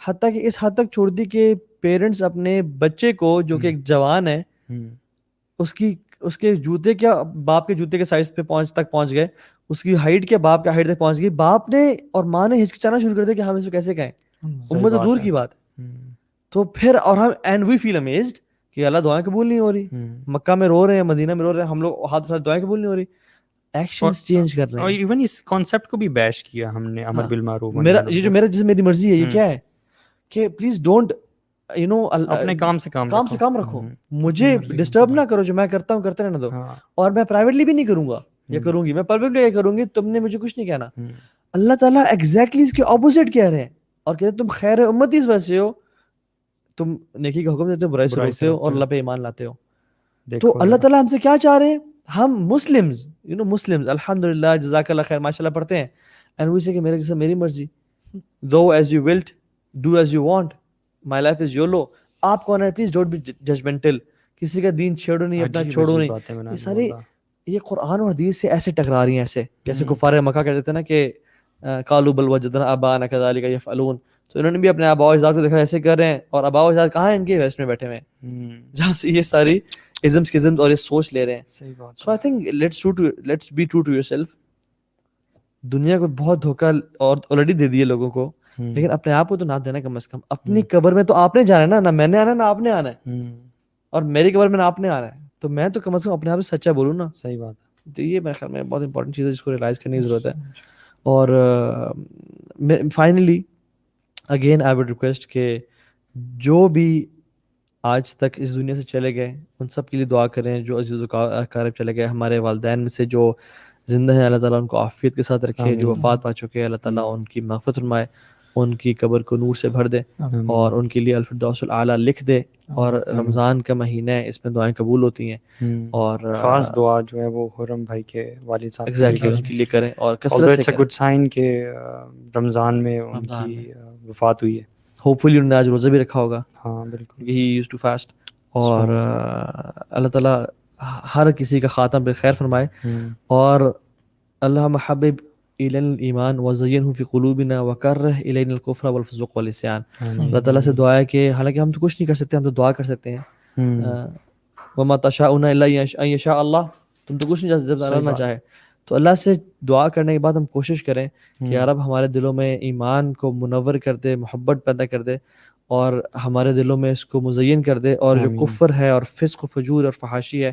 حتیٰ کہ اس حد تک چھوڑ دی کہ پیرنٹس اپنے بچے کو جو کہ ایک جوان ہے اس کے جوتے کیا باپ کے جوتے کے سائز پہ پہنچ گئے, اس کی ہائٹ کیا باپ کے ہائٹ تک پہنچ گئی, باپ نے اور ماں نے ہچکچانا شروع کر دیا کہ ہم اس کو کیسے کہیں, امت تو دور کی بات ہے. تو پھر اور ہم اینڈ وی فیل امیزڈ کہ اللہ دعائیں قبول نہیں ہو رہی, مکہ میں رو رہے ہیں, مدینہ میں رو رہے ہیں, ہم لوگ ہاتھ اٹھا دعائیں قبول نہیں ہو رہی, ایکشنز چینج کر رہے اور ہیں. ایون اس کانسیپٹ کو بھی بیش کیا ہم نے امر بالمعروف. میری مرضی ہے یہ کیا ہے کہ پلیز ڈونٹ اپنے کام سے کام رکھو, مجھے ڈسٹرب نہ کرو, جو میں کرتا ہوں کرتے رہنے دو, اور میں پرائیویٹلی بھی نہیں کروں گا یا کروں گی, میں پبلکلی یہ کروں گی, تم نے مجھے کچھ نہیں کہنا. اللہ تعالیٰ ایگزیکٹلی اس کے اپوزٹ کہہ رہے ہیں اور کہتے ہیں تم خیر امتی اس وجہ سے ہو, تم نیکی کا حکم دیتے ہو, برائی سے روکتے ہو اور اللہ پہ ایمان لاتے ہو. تو اللہ تعالیٰ ہم سے کیا چاہ رہے ہیں, ہم مسلمز الحمدللہ جزاک اللہ خیر ماشاءاللہ پڑھتے ہیں, اینڈ وی سے کہ میرے جیسا میری مرضی, do as you will do as you want, my life is YOLO. آپ کون ہے, پلیز ڈونٹ بی ججمنٹل, کسی کا دین چھیڑو نہیں, اپنا چھوڑو نہیں. یہ سارے یہ قرآن اور حدیث سے ایسے ٹکرا رہی ہیں, ایسے جیسے کفار مکہ کہتے تھے نا کہ قالوا بل وجدنا آباءنا كذلك يفعلون, تو انہوں نے بھی اپنے آباء و اجداد کو دیکھا ایسے کر رہے ہیں, اور آباء و اجداد کہاں ہیں, ان کے ویسٹ میں بیٹھے ہوئے ہیں جہاں سے یہ ساری ازمز اور یہ سوچ لے رہے ہیں. صحیح بات. So I think let's be true to yourself. دنیا کو بہت دھوکہ اور آلریڈی دے دیے لوگوں کو, لیکن اپنے آپ کو تو نہ دینا کم از کم. اپنی قبر میں تو آپ نے جانا ہے نا میں نے آنا ہے نہ آپ نے آنا ہے, اور میری قبر میں نہ آپ نے آنا ہے, تو میں تو کم از کم اپنے آپ سے سچا بولوں نا. صحیح بات. تو یہ میرے خیال میں بہت امپورٹنٹ چیز ہے جس کو ریلائز کرنے کی ضرورت ہے. اور finally again I would request کہ جو بھی آج تک اس دنیا سے چلے گئے ان سب کے لیے دعا کریں, جو عزیز و اقارب چلے گئے, ہمارے والدین میں سے جو زندہ ہیں اللہ تعالیٰ ان کو عافیت کے ساتھ رکھے, جو وفات پا چکے ہیں اللہ تعالیٰ ان کی مغفرت فرمائے, ان کی قبر کو نور سے بھر دے, اور ان کے لیے الفردوس الاعلیٰ لکھ دے. اور رمضان کا مہینہ ہے, اس میں دعائیں قبول ہوتی ہیں, اور خاص دعا جو ہے وہ حرم بھائی کے والد صاحب ایگزیکٹلی ان کے لیے کریں, اور کثرت سے کریں. گڈ سائن کہ رمضان میں ان کی وفات ہوئی ہے. ہوپ فلی انہوں نے آج روزہ بھی رکھا ہوگا. ہاں بالکل, ہی یوز ٹو فاسٹ. اور اللہ تعالیٰ ہر کسی کا خاتم بخیر فرمائے, اور اللہ محبب الی الایمان وزینہ فی قلوبنا وکرہ الینا الکفر والفسوق والعصیان. اللہ تعالیٰ سے دعا ہے کہ حالانکہ ہم تو کچھ نہیں کر سکتے, ہم تو دعا کر سکتے ہیں, وما تشاءون الا ان یشاء اللہ, تم تو کچھ نہیں جب اللہ نہ چاہے. تو اللہ سے دعا کرنے کے بعد ہم کوشش کریں کہ یا رب ہمارے دلوں میں ایمان کو منور کر دے, محبت پیدا کر دے, اور ہمارے دلوں میں اس کو مزین کر دے, اور جو کفر ہے اور فسق و فجور اور فحاشی ہے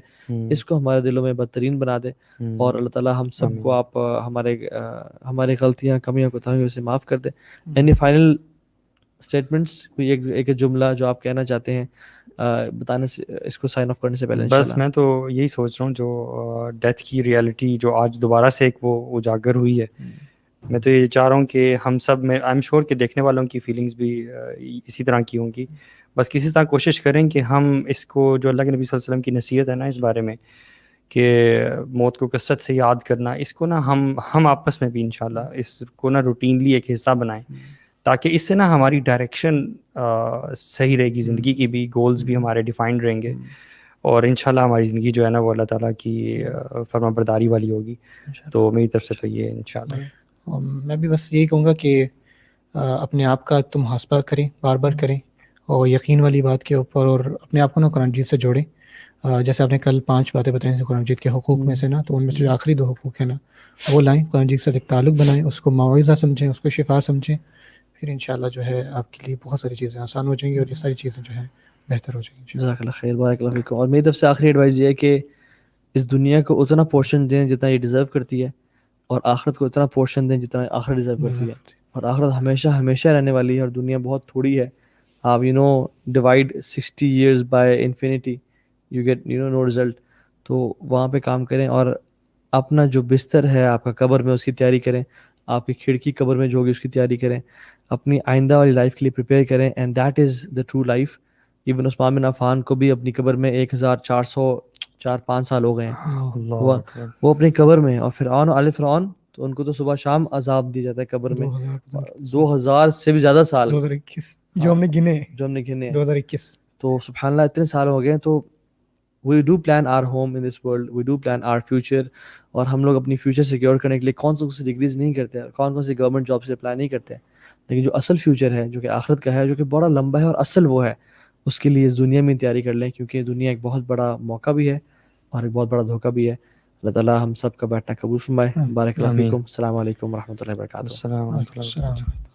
اس کو ہمارے دلوں میں بدترین بنا دے. اور اللہ تعالیٰ ہم سب کو آپ ہمارے غلطیاں کمیاں کوتاہیوں سے معاف کر دے. اینی فائنل اسٹیٹمنٹس, کوئی ایک جملہ جو آپ کہنا چاہتے ہیں بتانے سے, اس کو سائن آف کرنے سے پہلے؟ بس میں تو یہی سوچ رہا ہوں جو ڈیتھ کی ریالٹی جو آج دوبارہ سے ایک وہ اجاگر ہوئی ہے, میں تو یہ چاہ رہا ہوں کہ ہم سب میں آئی ایم شیور کہ دیکھنے والوں کی فیلنگز بھی اسی طرح کی ہوں گی. بس کسی طرح کوشش کریں کہ ہم اس کو جو اللہ کے نبی صلی اللہ علیہ وسلم کی نصیحت ہے نا اس بارے میں کہ موت کو کثرت سے یاد کرنا, اس کو نا ہم آپس میں بھی انشاءاللہ اس کو نا روٹینلی ایک حصہ بنائیں, تاکہ اس سے نا ہماری ڈائریکشن صحیح رہے گی, زندگی کی بھی گولز بھی ہمارے ڈیفائنڈ رہیں گے, اور انشاءاللہ ہماری زندگی جو ہے نا وہ اللہ تعالیٰ کی فرما برداری والی ہوگی. تو میری طرف سے تو یہ انشاءاللہ. میں بھی بس یہی کہوں گا کہ اپنے آپ کا تم محاسبہ کریں, بار بار کریں, اور یقین والی بات کے اوپر, اور اپنے آپ کو نا قرآن مجید سے جوڑیں. جیسے آپ نے کل 5 باتیں بتائیں قرآن مجید کے حقوق میں سے نا, تو ان میں سے جو آخری 2 حقوق ہیں نا وہ لائیں, قرآن مجید سے ایک تعلق بنائیں, اس کو موعظہ سمجھیں, اس کو شفا سمجھیں, پھر انشاءاللہ جو ہے آپ کے لیے بہت ساری چیزیں آسان ہو جائیں گی, اور یہ ساری چیزیں جو ہے بہتر ہو جائیں گی. جزاک اللہ خیر, بارک اللہ فیکم. اور میری طرف سے آخری ایڈوائز یہ ہے کہ اس دنیا کو اتنا پورشن دیں جتنا یہ ڈیزرو کرتی ہے, اور آخرت کو اتنا پورشن دیں جتنا آخرت ڈیزرو کرتی ہے. اور آخرت ہمیشہ ہمیشہ رہنے والی ہے, اور دنیا بہت تھوڑی ہے. آپ divide 60 years by infinity, you get no result. تو وہاں پہ کام کریں, اور اپنا جو بستر ہے آپ کا قبر میں اس کی تیاری کریں, آپ کی کھڑکی قبر میں جو ہوگی اس کی تیاری کریں, اپنی آئندہ والی لائف کے لیے پریپیئر کریں, and that is the true life. Even عثمان بن عفان کو بھی اپنی قبر میں 1404-5 سال ہو گئے ہیں, وہ اپنی قبر میں. اور فرعون آل فرعون, تو ان کو تو صبح شام عذاب دیا جاتا ہے قبر میں, 2000 سے بھی زیادہ سال, 2021 جو ہم نے گنے 2021. تو سبحان اللہ اتنے سال ہو گئے. تو we do plan our home in this world, we do plan our future, اور ہم لوگ اپنی فیوچر سیکیور کرنے کے لیے کون سی ڈگریز نہیں کرتے, کون سی گورنمنٹ جاب سے اپلائی نہیں کرتے, لیکن جو اصل فیوچر ہے جو کہ آخرت کا ہے, جو کہ بڑا لمبا ہے اور اصل وہ ہے, اس کے لیے اس دنیا میں تیاری کر لیں, کیونکہ دنیا ایک بہت بڑا موقع بھی ہے اور ایک بہت بڑا دھوکہ بھی ہے. اللہ تعالیٰ ہم سب کا بیٹھنا قبول فرمائے. بارک اللہ فیکم. السلام علیکم ورحمۃ اللہ وبرکاتہ. السلام ورحمۃ اللہ وبرکاتہ.